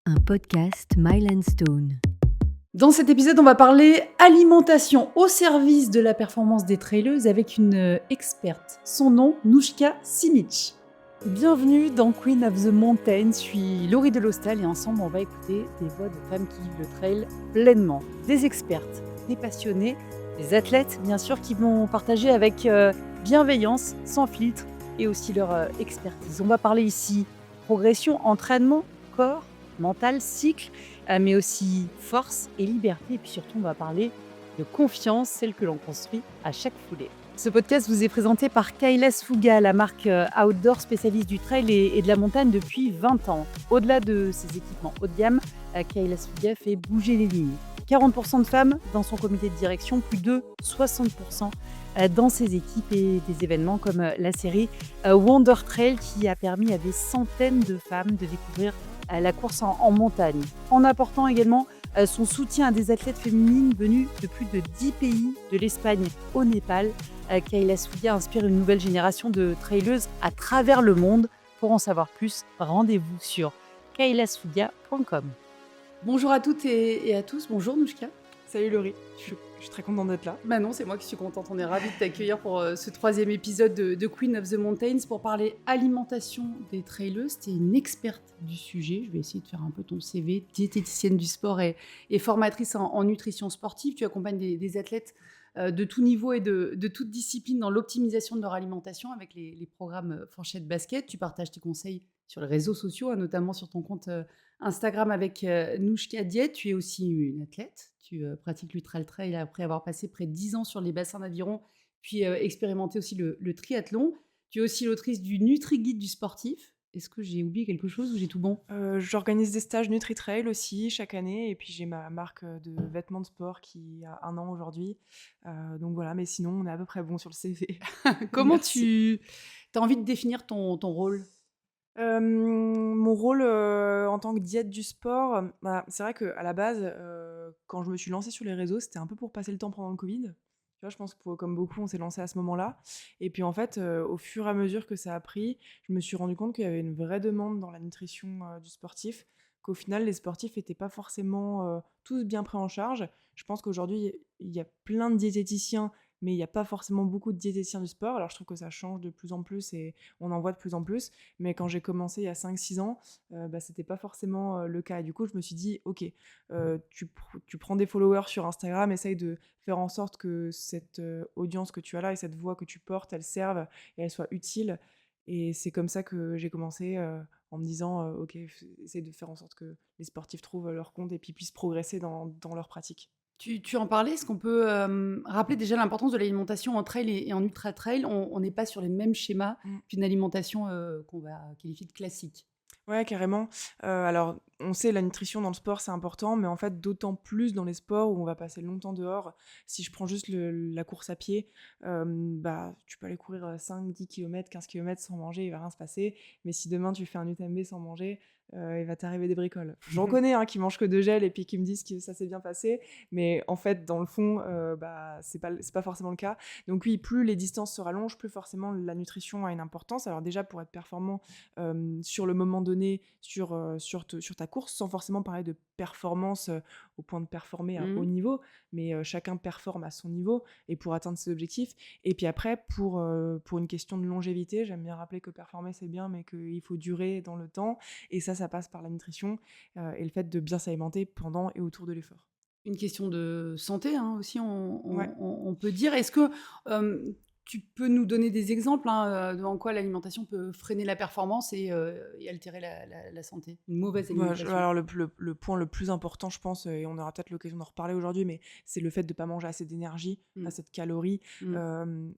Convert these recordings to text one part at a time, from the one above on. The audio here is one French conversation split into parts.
un podcast Stone. Dans cet épisode, on va parler alimentation au service de la performance des traileuses avec une experte. Son nom, Noushka Simic. Bienvenue dans Queen of the Mountain. Je suis Laurie Delostal et ensemble, on va écouter des voix de femmes qui vivent le trail pleinement. Des expertes, des passionnées, des athlètes, bien sûr, qui vont partager avec bienveillance, sans filtre et aussi leur expertise. On va parler ici progression, entraînement, corps, mental, cycle, mais aussi force et liberté. Et puis surtout, on va parler de confiance, celle que l'on construit à chaque foulée. Ce podcast vous est présenté par Kailas Fuga, la marque outdoor spécialiste du trail et de la montagne depuis 20 ans. Au-delà de ses équipements haut de gamme, Kailas Fuga fait bouger les lignes. 40% de femmes dans son comité de direction, plus de 60% dans ses équipes et des événements comme la série Wonder Trail qui a permis à des centaines de femmes de découvrir la course en montagne, en apportant également son soutien à des athlètes féminines venues de plus de 10 pays, de l'Espagne au Népal. Kailas Fuga inspire une nouvelle génération de traileuses à travers le monde. Pour en savoir plus, rendez-vous sur kailasfuga.com. Bonjour à toutes et à tous, bonjour Noushka. Salut Laurie, je suis très contente d'être là. Manon, c'est moi qui suis contente, on est ravis de t'accueillir pour ce 3e épisode de Queen of the Mountains pour parler alimentation des traileuses. Tu es une experte du sujet, je vais essayer de faire un peu ton CV, diététicienne du sport et formatrice en nutrition sportive. Tu accompagnes des athlètes de tout niveau et de toute discipline dans l'optimisation de leur alimentation avec les programmes Fourchette Basket. Tu partages tes conseils sur les réseaux sociaux, notamment sur ton compte Instagram avec Noushka Diet. Tu es aussi une athlète. Tu pratiques l'ultra trail après avoir passé près de 10 ans sur les bassins d'aviron, puis expérimenté aussi le triathlon. Tu es aussi l'autrice du Nutri-Guide du sportif. Est-ce que j'ai oublié quelque chose ou j'ai tout bon ? J'organise des stages Nutri-Trail aussi chaque année et puis j'ai ma marque de vêtements de sport qui a 1 an aujourd'hui. Donc voilà, mais sinon on est à peu près bon sur le CV. Comment Merci. tu as envie de définir ton rôle ? Mon rôle en tant que diète du sport, c'est vrai qu'à la base, quand je me suis lancée sur les réseaux, c'était un peu pour passer le temps pendant le Covid. Tu vois, je pense que comme beaucoup, on s'est lancé à ce moment-là. Et puis en fait, au fur et à mesure que ça a pris, je me suis rendu compte qu'il y avait une vraie demande dans la nutrition du sportif, qu'au final, les sportifs n'étaient pas forcément tous bien pris en charge. Je pense qu'aujourd'hui, il y a plein de diététiciens, mais il n'y a pas forcément beaucoup de diététiciens du sport. Alors je trouve que ça change de plus en plus et on en voit de plus en plus. Mais quand j'ai commencé il y a 5-6 ans, c'était pas forcément le cas. Et du coup, je me suis dit, ok, tu prends des followers sur Instagram, essaye de faire en sorte que cette audience que tu as là et cette voix que tu portes, elle serve et elle soit utile. Et c'est comme ça que j'ai commencé en me disant, ok, essaye de faire en sorte que les sportifs trouvent leur compte et puis puissent progresser dans leur pratique. Tu en parlais, est-ce qu'on peut rappeler déjà l'importance de l'alimentation en trail et en ultra trail ? On n'est pas sur les mêmes schémas qu'une alimentation qu'on va qualifier de classique. Ouais, carrément. Alors, on sait la nutrition dans le sport, c'est important, mais en fait, d'autant plus dans les sports où on va passer longtemps dehors. Si je prends juste la course à pied, tu peux aller courir 5-10 km, 15 km sans manger, il va rien se passer. Mais si demain tu fais un UTMB sans manger, il va t'arriver des bricoles. J'en connais qui mangent que de gel et puis qui me disent que ça s'est bien passé, mais en fait, dans le fond, c'est pas forcément le cas. Donc oui, plus les distances se rallongent, plus forcément la nutrition a une importance. Alors déjà, pour être performant sur le moment donné, sur ta course, sans forcément parler de performance au point de performer à haut niveau, mais chacun performe à son niveau et pour atteindre ses objectifs. Et puis après, pour une question de longévité, j'aime bien rappeler que performer c'est bien, mais qu'il faut durer dans le temps. Et ça passe par la nutrition et le fait de bien s'alimenter pendant et autour de l'effort. Une question de santé aussi, Ouais. on peut dire. Est-ce que tu peux nous donner des exemples en quoi l'alimentation peut freiner la performance et altérer la santé ? Une mauvaise alimentation. Alors le point le plus important, je pense, et on aura peut-être l'occasion d'en reparler aujourd'hui, mais c'est le fait de ne pas manger assez d'énergie, assez de calories.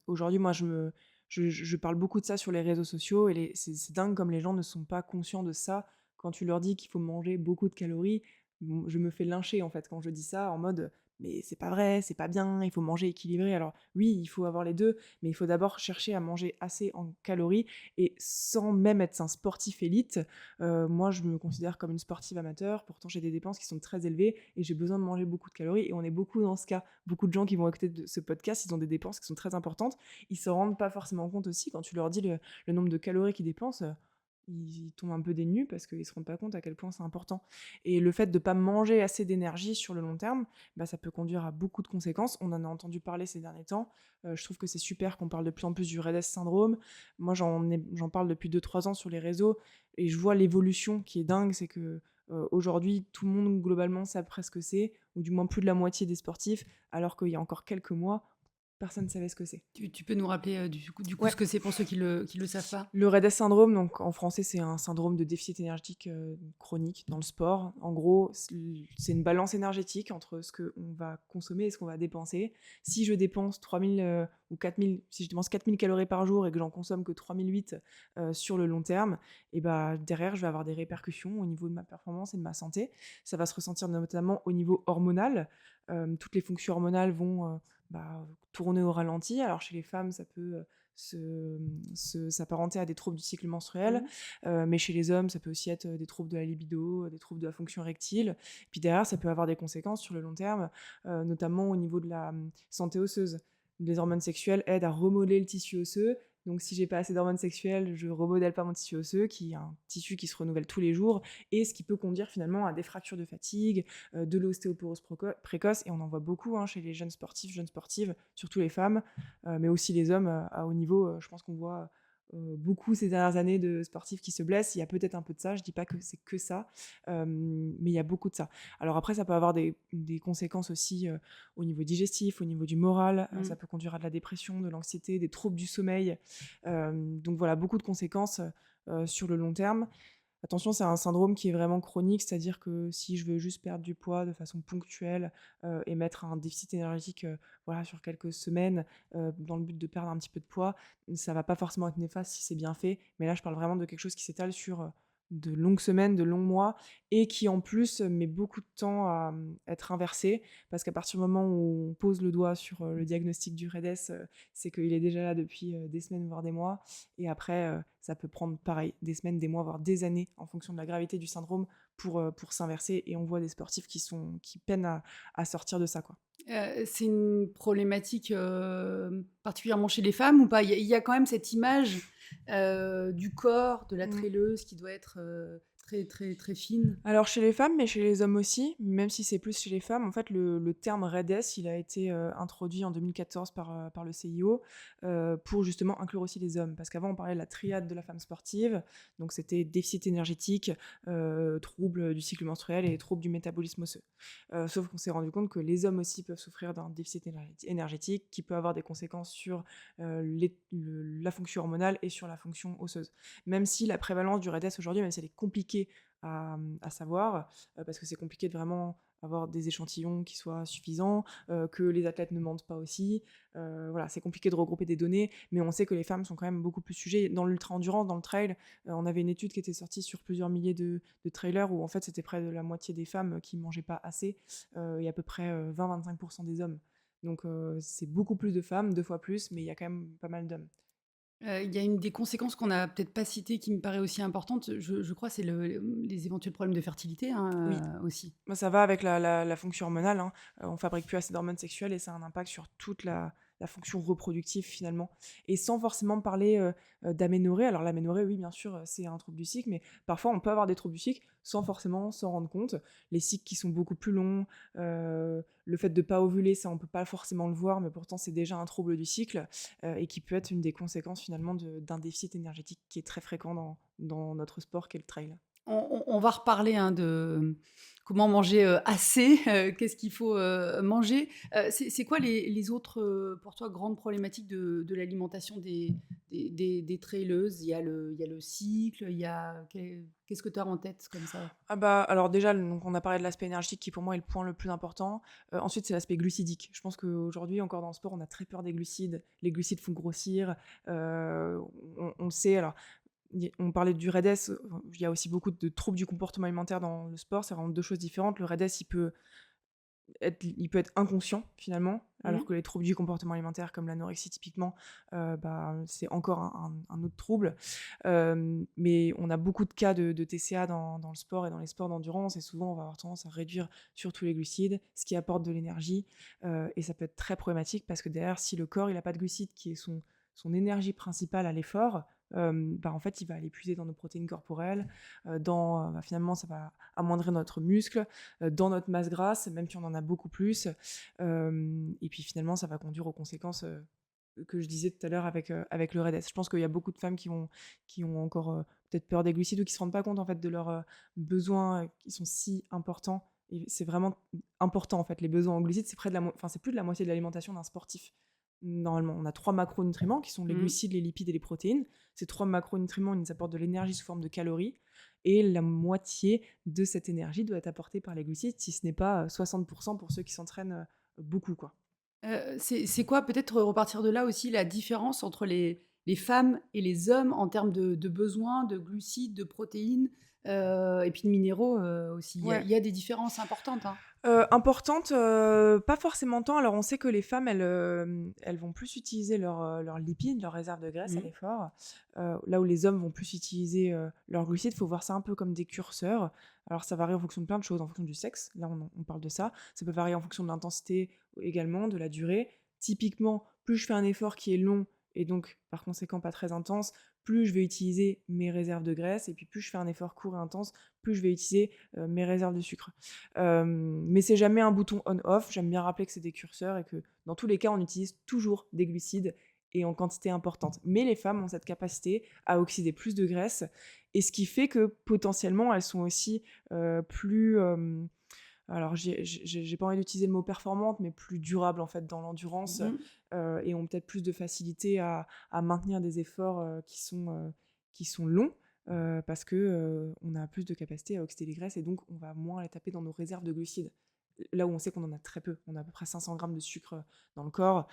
Aujourd'hui, moi, je parle beaucoup de ça sur les réseaux sociaux et c'est dingue comme les gens ne sont pas conscients de ça. Quand tu leur dis qu'il faut manger beaucoup de calories, je me fais lyncher en fait quand je dis ça en mode mais c'est pas vrai, c'est pas bien, il faut manger équilibré. Alors oui, il faut avoir les deux, mais il faut d'abord chercher à manger assez en calories et sans même être un sportif élite. Moi, je me considère comme une sportive amateur, pourtant j'ai des dépenses qui sont très élevées et j'ai besoin de manger beaucoup de calories et on est beaucoup dans ce cas. Beaucoup de gens qui vont écouter ce podcast, ils ont des dépenses qui sont très importantes. Ils se rendent pas forcément compte aussi quand tu leur dis le nombre de calories qu'ils dépensent. ils tombent un peu des nues parce qu'ils se rendent pas compte à quel point c'est important. Et le fait de pas manger assez d'énergie sur le long terme, ça peut conduire à beaucoup de conséquences. On en a entendu parler ces derniers temps. Je trouve que c'est super qu'on parle de plus en plus du RED-S syndrome. Moi, j'en parle depuis 2-3 ans sur les réseaux et je vois l'évolution qui est dingue. C'est que aujourd'hui, tout le monde globalement sait presque ce que c'est, ou du moins plus de la moitié des sportifs, alors qu'il y a encore quelques mois, personne ne savait ce que c'est. Tu peux nous rappeler du coup Ouais. ce que c'est pour ceux qui le savent pas? Le RED-S syndrome, donc en français, c'est un syndrome de déficit énergétique chronique dans le sport. En gros, c'est une balance énergétique entre ce qu'on va consommer et ce qu'on va dépenser. Si je dépense 3000 ou 4000, si je dépense 4000 calories par jour et que j'en consomme que 3008 sur le long terme, et derrière, je vais avoir des répercussions au niveau de ma performance et de ma santé. Ça va se ressentir notamment au niveau hormonal. Toutes les fonctions hormonales vont tourner au ralenti. Alors chez les femmes, ça peut s'apparenter à des troubles du cycle menstruel, mais chez les hommes, ça peut aussi être des troubles de la libido, des troubles de la fonction rectile. Puis derrière, ça peut avoir des conséquences sur le long terme, notamment au niveau de la santé osseuse. Les hormones sexuelles aident à remodeler le tissu osseux. Donc, si j'ai pas assez d'hormones sexuelles, je remodèle pas mon tissu osseux, qui est un tissu qui se renouvelle tous les jours, et ce qui peut conduire finalement à des fractures de fatigue, de l'ostéoporose précoce, et on en voit beaucoup chez les jeunes sportifs, jeunes sportives, surtout les femmes, mais aussi les hommes à haut niveau. Je pense qu'on voit beaucoup ces dernières années de sportifs qui se blessent. Il y a peut-être un peu de ça, je dis pas que c'est que ça, mais il y a beaucoup de ça. Alors après, ça peut avoir des conséquences aussi au niveau digestif, au niveau du moral. Ça peut conduire à de la dépression, de l'anxiété, des troubles du sommeil. Donc voilà, beaucoup de conséquences sur le long terme. Attention, c'est un syndrome qui est vraiment chronique, c'est-à-dire que si je veux juste perdre du poids de façon ponctuelle et mettre un déficit énergétique sur quelques semaines dans le but de perdre un petit peu de poids, ça va pas forcément être néfaste si c'est bien fait. Mais là, je parle vraiment de quelque chose qui s'étale sur de longues semaines, de longs mois, et qui en plus met beaucoup de temps à être inversé, parce qu'à partir du moment où on pose le doigt sur le diagnostic du RED-S, c'est qu'il est déjà là depuis des semaines, voire des mois. Et après, ça peut prendre pareil, des semaines, des mois, voire des années, en fonction de la gravité du syndrome, pour s'inverser. Et on voit des sportifs qui peinent à sortir de ça, quoi. C'est une problématique particulièrement chez les femmes ou pas? Il y a quand même cette image du corps de la traîneuse qui doit être très, très, très fine. Alors chez les femmes, mais chez les hommes aussi, même si c'est plus chez les femmes, en fait le terme RED-S, il a été introduit en 2014 par le CIO pour justement inclure aussi les hommes. Parce qu'avant on parlait de la triade de la femme sportive, donc c'était déficit énergétique, troubles du cycle menstruel et troubles du métabolisme osseux. Sauf qu'on s'est rendu compte que les hommes aussi peuvent souffrir d'un déficit énergétique qui peut avoir des conséquences sur la fonction hormonale et sur la fonction osseuse. Même si la prévalence du RED-S aujourd'hui, même si elle est compliquée à savoir, parce que c'est compliqué de vraiment avoir des échantillons qui soient suffisants, que les athlètes ne mentent pas aussi. Voilà, c'est compliqué de regrouper des données, mais on sait que les femmes sont quand même beaucoup plus sujets. Dans l'ultra-endurance, dans le trail, on avait une étude qui était sortie sur plusieurs milliers de trailers où en fait c'était près de la moitié des femmes qui ne mangeaient pas assez et à peu près 20-25% des hommes. Donc c'est beaucoup plus de femmes, 2 fois plus, mais il y a quand même pas mal d'hommes. Il y a une des conséquences qu'on n'a peut-être pas citées qui me paraît aussi importante, je crois, c'est les éventuels problèmes de fertilité Oui. aussi. Moi, ça va avec la fonction hormonale. On fabrique plus assez d'hormones sexuelles et ça a un impact sur toute la fonction reproductive finalement. Et sans forcément parler d'aménorrhée. Alors l'aménorrhée, oui, bien sûr, c'est un trouble du cycle, mais parfois on peut avoir des troubles du cycle sans forcément s'en rendre compte. Les cycles qui sont beaucoup plus longs, le fait de ne pas ovuler, ça on peut pas forcément le voir, mais pourtant c'est déjà un trouble du cycle et qui peut être une des conséquences finalement d'un déficit énergétique qui est très fréquent dans notre sport qu'est le trail. On va reparler de comment manger assez, qu'est-ce qu'il faut manger. C'est quoi les autres, pour toi, grandes problématiques de l'alimentation des traileuses? Il y a le cycle, qu'est-ce que tu as en tête comme ça? Alors déjà, donc on a parlé de l'aspect énergétique qui pour moi est le point le plus important. Ensuite, c'est l'aspect glucidique. Je pense qu'aujourd'hui, encore dans le sport, on a très peur des glucides. Les glucides font grossir. On le sait. Alors, on parlait du RED-S, il y a aussi beaucoup de troubles du comportement alimentaire dans le sport, c'est vraiment 2 choses différentes. Le RED-S, il peut être inconscient finalement, alors que les troubles du comportement alimentaire comme l'anorexie typiquement, c'est encore un autre trouble. Mais on a beaucoup de cas de TCA dans le sport et dans les sports d'endurance, et souvent on va avoir tendance à réduire surtout les glucides, ce qui apporte de l'énergie, et ça peut être très problématique parce que derrière, si le corps il a pas de glucides qui est son énergie principale à l'effort, en fait, il va aller puiser dans nos protéines corporelles, finalement, ça va amoindrir notre muscle, dans notre masse grasse, même si on en a beaucoup plus. Et puis finalement, ça va conduire aux conséquences que je disais tout à l'heure avec le RED-S. Je pense qu'il y a beaucoup de femmes qui ont encore peut-être peur des glucides ou qui ne se rendent pas compte en fait, de leurs besoins qui sont si importants. Et c'est vraiment important en fait, les besoins en glucides, c'est plus de la moitié de l'alimentation d'un sportif. Normalement, on a 3 macronutriments qui sont les glucides, les lipides et les protéines. Ces 3 macronutriments, ils nous apportent de l'énergie sous forme de calories. Et la moitié de cette énergie doit être apportée par les glucides, si ce n'est pas 60% pour ceux qui s'entraînent beaucoup, quoi. C'est quoi, peut-être repartir de là aussi, la différence entre les femmes et les hommes en termes de besoins, de glucides, de protéines, et puis de minéraux aussi. Ouais. Il y a des différences importantes, hein. Importante, pas forcément tant. Alors on sait que les femmes, elles vont plus utiliser leurs lipides, leurs réserves de graisse à l'effort, là où les hommes vont plus utiliser leurs glucides. Il faut voir ça un peu comme des curseurs. Alors ça varie en fonction de plein de choses, en fonction du sexe, là on parle de ça. Ça peut varier en fonction de l'intensité également, de la durée. Typiquement, plus je fais un effort qui est long et donc par conséquent pas très intense, plus je vais utiliser mes réserves de graisse, et puis plus je fais un effort court et intense, plus je vais utiliser mes réserves de sucre. Mais c'est jamais un bouton on-off. J'aime bien rappeler que c'est des curseurs et que dans tous les cas, on utilise toujours des glucides et en quantité importante. Mais les femmes ont cette capacité à oxyder plus de graisse, et ce qui fait que potentiellement, elles sont aussi plus... alors, j'ai pas envie d'utiliser le mot performante, mais plus durable en fait dans l'endurance, et ont peut-être plus de facilité à maintenir des efforts qui sont longs, parce que on a plus de capacité à oxyder les graisses, et donc on va moins les taper dans nos réserves de glucides. Là où on sait qu'on en a très peu, on a à peu près 500 grammes de sucre dans le corps,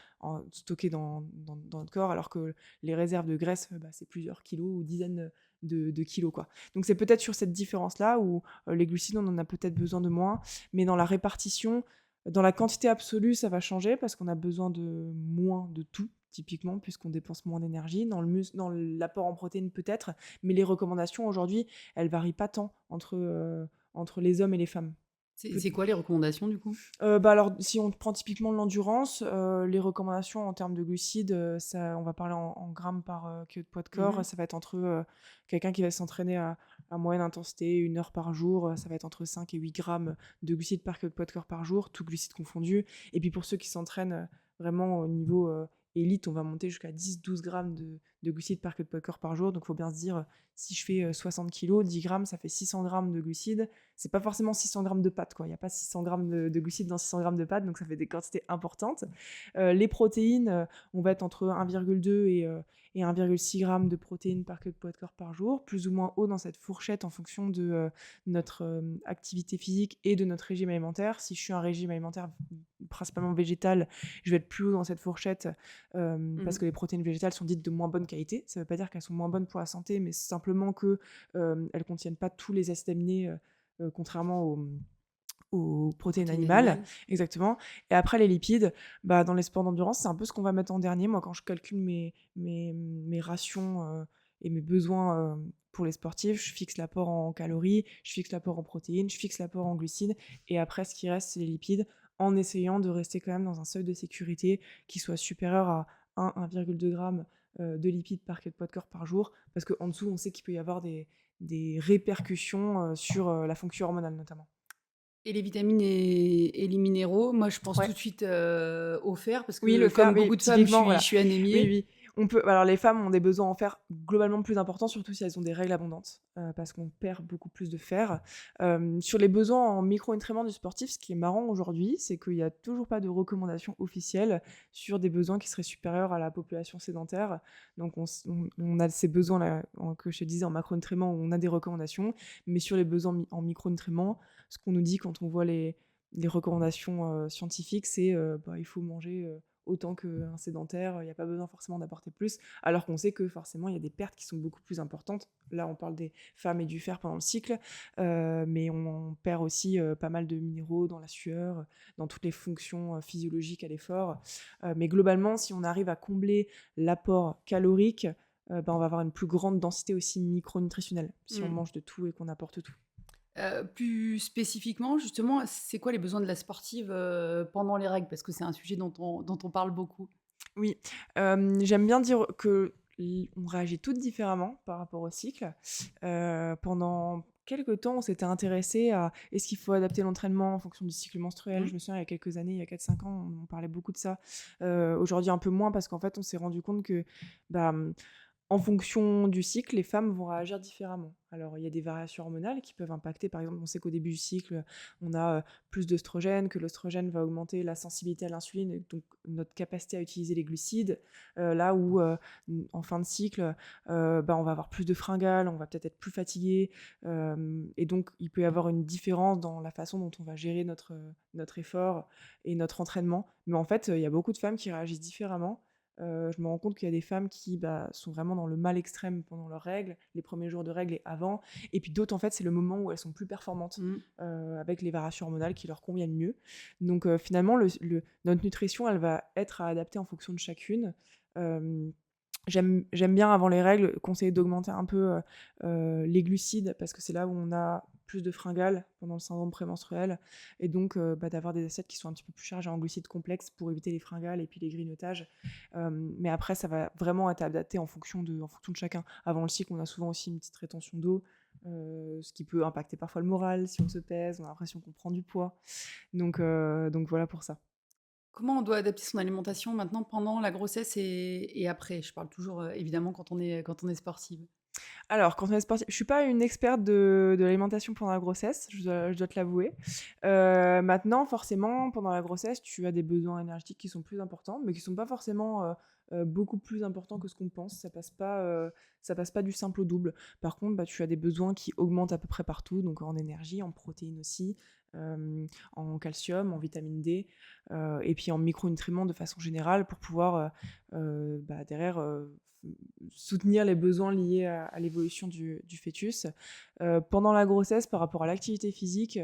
stocké dans notre corps, alors que les réserves de graisse, c'est plusieurs kilos ou dizaines de kilos, quoi. Donc c'est peut-être sur cette différence-là où les glucides, on en a peut-être besoin de moins, mais dans la répartition, dans la quantité absolue, ça va changer parce qu'on a besoin de moins de tout, typiquement, puisqu'on dépense moins d'énergie. Dans l'apport en protéines, peut-être, mais les recommandations aujourd'hui, elles varient pas tant entre les hommes et les femmes. C'est quoi les recommandations du coup? Alors, si on prend typiquement l'endurance, les recommandations en termes de glucides, on va parler en grammes par kilo de poids de corps. Ça va être entre quelqu'un qui va s'entraîner à moyenne intensité, 1 heure par jour, ça va être entre 5 et 8 grammes de glucides par kilo de poids de corps par jour, tous glucides confondus. Et puis pour ceux qui s'entraînent vraiment au niveau élite, on va monter jusqu'à 10-12 grammes de glucides par kilo de poids de corps par jour. Donc il faut bien se dire, si je fais 60 kilos, 10 grammes, ça fait 600 grammes de glucides. C'est pas forcément 600 grammes de pâtes, quoi. Il n'y a pas 600 grammes de glucides dans 600 grammes de pâtes, donc ça fait des quantités importantes. Les protéines, on va être entre 1,2 et 1,6 grammes de protéines par kilo de poids de corps par jour, plus ou moins haut dans cette fourchette en fonction de notre activité physique et de notre régime alimentaire. Si je suis un régime alimentaire principalement végétal, je vais être plus haut dans cette fourchette parce que les protéines végétales sont dites de moins bonne qualité. Ça ne veut pas dire qu'elles sont moins bonnes pour la santé, mais simplement qu'elles ne contiennent pas tous les acides aminés, contrairement aux protéines animales. Exactement. Et après, les lipides, dans les sports d'endurance, c'est un peu ce qu'on va mettre en dernier. Moi, quand je calcule mes rations et mes besoins pour les sportifs, je fixe l'apport en calories, je fixe l'apport en protéines, je fixe l'apport en glucides, et après, ce qui reste, c'est les lipides, en essayant de rester quand même dans un seuil de sécurité qui soit supérieur à 1,2 g de lipides par kilo de poids de corps par jour, parce qu'en dessous, on sait qu'il peut y avoir des répercussions sur la fonction hormonale notamment. Et les vitamines et les minéraux, moi je pense tout de suite au fer, parce que Oui, le comme fer, beaucoup de femmes, je suis anémiée. Oui. Alors les femmes ont des besoins en fer globalement plus importants, surtout si elles ont des règles abondantes, parce qu'on perd beaucoup plus de fer. Sur les besoins en micronutriments du sportif, ce qui est marrant aujourd'hui, c'est qu'il n'y a toujours pas de recommandation officielle sur des besoins qui seraient supérieurs à la population sédentaire. Donc on a ces besoins-là, que je te disais, en macronutriments, où on a des recommandations, mais sur les besoins en micronutriments, ce qu'on nous dit quand on voit les recommandations scientifiques, c'est il faut manger autant qu'un sédentaire, il n'y a pas besoin forcément d'apporter plus, alors qu'on sait que forcément il y a des pertes qui sont beaucoup plus importantes. Là on parle des femmes et du fer pendant le cycle, mais on perd aussi pas mal de minéraux dans la sueur, dans toutes les fonctions physiologiques à l'effort. Mais globalement, si on arrive à combler l'apport calorique, on va avoir une plus grande densité aussi micronutritionnelle, si on mange de tout et qu'on apporte tout. Plus spécifiquement, justement, c'est quoi les besoins de la sportive pendant les règles? Parce que c'est un sujet dont on parle beaucoup. Oui, j'aime bien dire que on réagit toutes différemment par rapport au cycle. Pendant quelque temps, on s'était intéressé à est-ce qu'il faut adapter l'entraînement en fonction du cycle menstruel. Je me souviens, il y a quelques années, il y a 4-5 ans, on parlait beaucoup de ça. Aujourd'hui, un peu moins parce qu'en fait, on s'est rendu compte que bah, en fonction du cycle, les femmes vont réagir différemment. Alors, il y a des variations hormonales qui peuvent impacter. Par exemple, on sait qu'au début du cycle, on a plus d'œstrogène, que l'œstrogène va augmenter la sensibilité à l'insuline, et donc notre capacité à utiliser les glucides. Là où, en fin de cycle, on va avoir plus de fringales, on va peut-être être plus fatigué. Et donc, il peut y avoir une différence dans la façon dont on va gérer notre effort et notre entraînement. Mais en fait, il y a beaucoup de femmes qui réagissent différemment. Je me rends compte qu'il y a des femmes qui sont vraiment dans le mal extrême pendant leurs règles, les premiers jours de règles et avant. Et puis d'autres, en fait, c'est le moment où elles sont plus performantes, avec les variations hormonales qui leur conviennent mieux. Donc finalement, notre nutrition, elle va être à adapter en fonction de chacune. J'aime bien, avant les règles, conseiller d'augmenter un peu les glucides, parce que c'est là où on a plus de fringales pendant le syndrome prémenstruel, et donc d'avoir des assiettes qui sont un petit peu plus chargées en glucides complexes pour éviter les fringales et puis les grignotages. Mais après, ça va vraiment être adapté en fonction de chacun. Avant le cycle, on a souvent aussi une petite rétention d'eau, ce qui peut impacter parfois le moral. Si on se pèse, on a l'impression qu'on prend du poids. Donc voilà pour ça. Comment on doit adapter son alimentation maintenant pendant la grossesse et après? Je parle toujours, évidemment quand on est sportive. Alors, quand on est sportif, je suis pas une experte de l'alimentation pendant la grossesse, je dois te l'avouer. Maintenant, forcément, pendant la grossesse, tu as des besoins énergétiques qui sont plus importants, mais qui sont pas forcément beaucoup plus importants que ce qu'on pense. Ça passe pas du simple au double. Par contre, tu as des besoins qui augmentent à peu près partout, donc en énergie, en protéines aussi, en calcium, en vitamine D, et puis en micronutriments de façon générale pour pouvoir derrière soutenir les besoins liés à l'évolution du fœtus. Pendant la grossesse, par rapport à l'activité physique,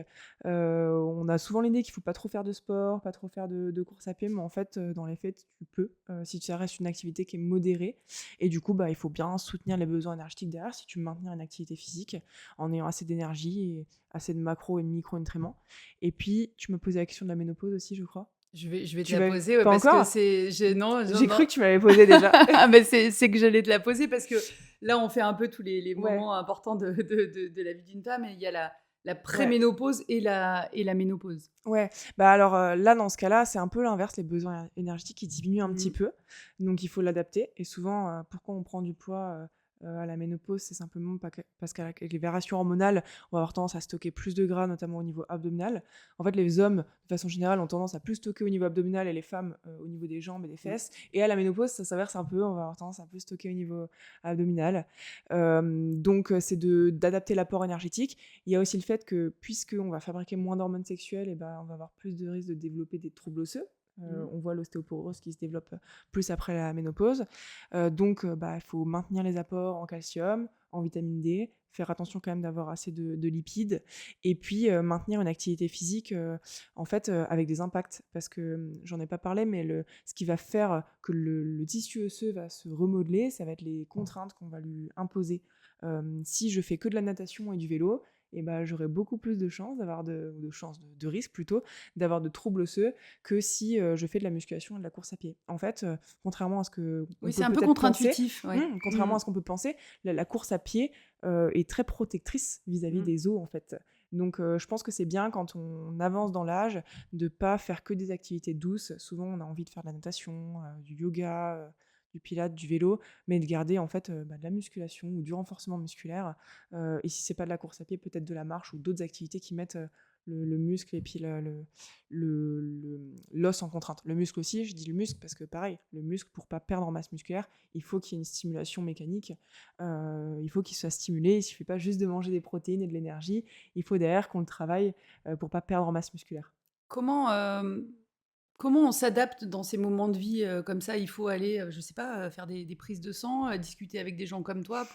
on a souvent l'idée qu'il ne faut pas trop faire de sport, pas trop faire de course à pied, mais en fait, dans les faits, tu peux, si ça reste une activité qui est modérée. Et du coup, il faut bien soutenir les besoins énergétiques derrière si tu veux maintenir une activité physique en ayant assez d'énergie et assez de macro et de micronutriments. Et puis, tu me posais la question de la ménopause aussi, je crois. Je vais te Tu la vas- poser, Pas parce encore que c'est non, J'ai non. cru que tu m'avais posé déjà. Ah mais c'est que j'allais te la poser, parce que là, on fait un peu tous les Ouais. moments importants de la vie d'une femme, et il y a la Ouais. préménopause et la ménopause. Ouais, alors là, dans ce cas-là, c'est un peu l'inverse, les besoins énergétiques qui diminuent un petit peu, donc il faut l'adapter. Et souvent, pourquoi on prend du poids à la ménopause, c'est simplement parce qu'avec les variations hormonales, on va avoir tendance à stocker plus de gras, notamment au niveau abdominal. En fait, les hommes, de façon générale, ont tendance à plus stocker au niveau abdominal, et les femmes au niveau des jambes et des fesses. Et à la ménopause, ça s'inverse un peu, on va avoir tendance à plus stocker au niveau abdominal. Donc, c'est d'adapter l'apport énergétique. Il y a aussi le fait que, puisqu'on va fabriquer moins d'hormones sexuelles, et on va avoir plus de risques de développer des troubles osseux. On voit l'ostéoporose qui se développe plus après la ménopause. Donc, il faut maintenir les apports en calcium, en vitamine D, faire attention quand même d'avoir assez de lipides, et puis maintenir une activité physique avec des impacts. Parce que j'en ai pas parlé, mais ce qui va faire que le tissu osseux va se remodeler, ça va être les contraintes qu'on va lui imposer. Si je fais que de la natation et du vélo, j'aurai beaucoup plus de chances de risque plutôt, d'avoir de troubles osseux, que si je fais de la musculation et de la course à pied. En fait, contrairement à ce que C'est un peu contre-intuitif. Ouais. Contrairement à ce qu'on peut penser, la course à pied est très protectrice vis-à-vis des os, en fait. Donc, je pense que c'est bien, quand on avance dans l'âge, de pas faire que des activités douces. Souvent, on a envie de faire de la natation, du yoga, du pilates, du vélo, mais de garder en fait de la musculation ou du renforcement musculaire. Et si c'est pas de la course à pied, peut-être de la marche ou d'autres activités qui mettent le muscle et puis l'os en contrainte. Le muscle aussi, je dis le muscle parce que pareil, le muscle, pour pas perdre en masse musculaire, il faut qu'il y ait une stimulation mécanique, il faut qu'il soit stimulé. Il suffit pas juste de manger des protéines et de l'énergie, il faut derrière qu'on le travaille pour pas perdre en masse musculaire. Comment on s'adapte dans ces moments de vie comme ça? Il faut aller, je sais pas, faire des prises de sang, discuter avec des gens comme toi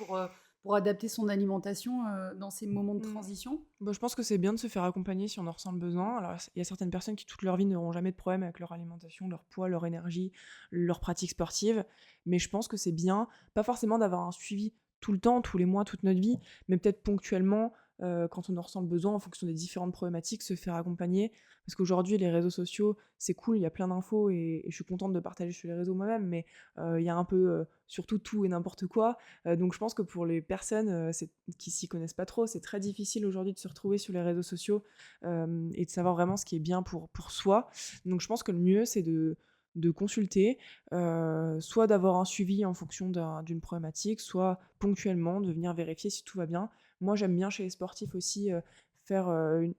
pour adapter son alimentation dans ces moments de transition? Je pense que c'est bien de se faire accompagner si on en ressent le besoin. Alors, il y a certaines personnes qui, toute leur vie, n'auront jamais de problème avec leur alimentation, leur poids, leur énergie, leur pratique sportive. Mais je pense que c'est bien, pas forcément d'avoir un suivi tout le temps, tous les mois, toute notre vie, mais peut-être ponctuellement, quand on en ressent le besoin en fonction des différentes problématiques, se faire accompagner. Parce qu'aujourd'hui, les réseaux sociaux, c'est cool, il y a plein d'infos et je suis contente de partager sur les réseaux moi-même, mais il y a un peu surtout tout et n'importe quoi. Donc je pense que pour les personnes qui s'y connaissent pas trop, c'est très difficile aujourd'hui de se retrouver sur les réseaux sociaux et de savoir vraiment ce qui est bien pour soi. Donc je pense que le mieux, c'est de consulter, soit d'avoir un suivi en fonction d'une problématique, soit ponctuellement de venir vérifier si tout va bien. Moi, j'aime bien chez les sportifs aussi faire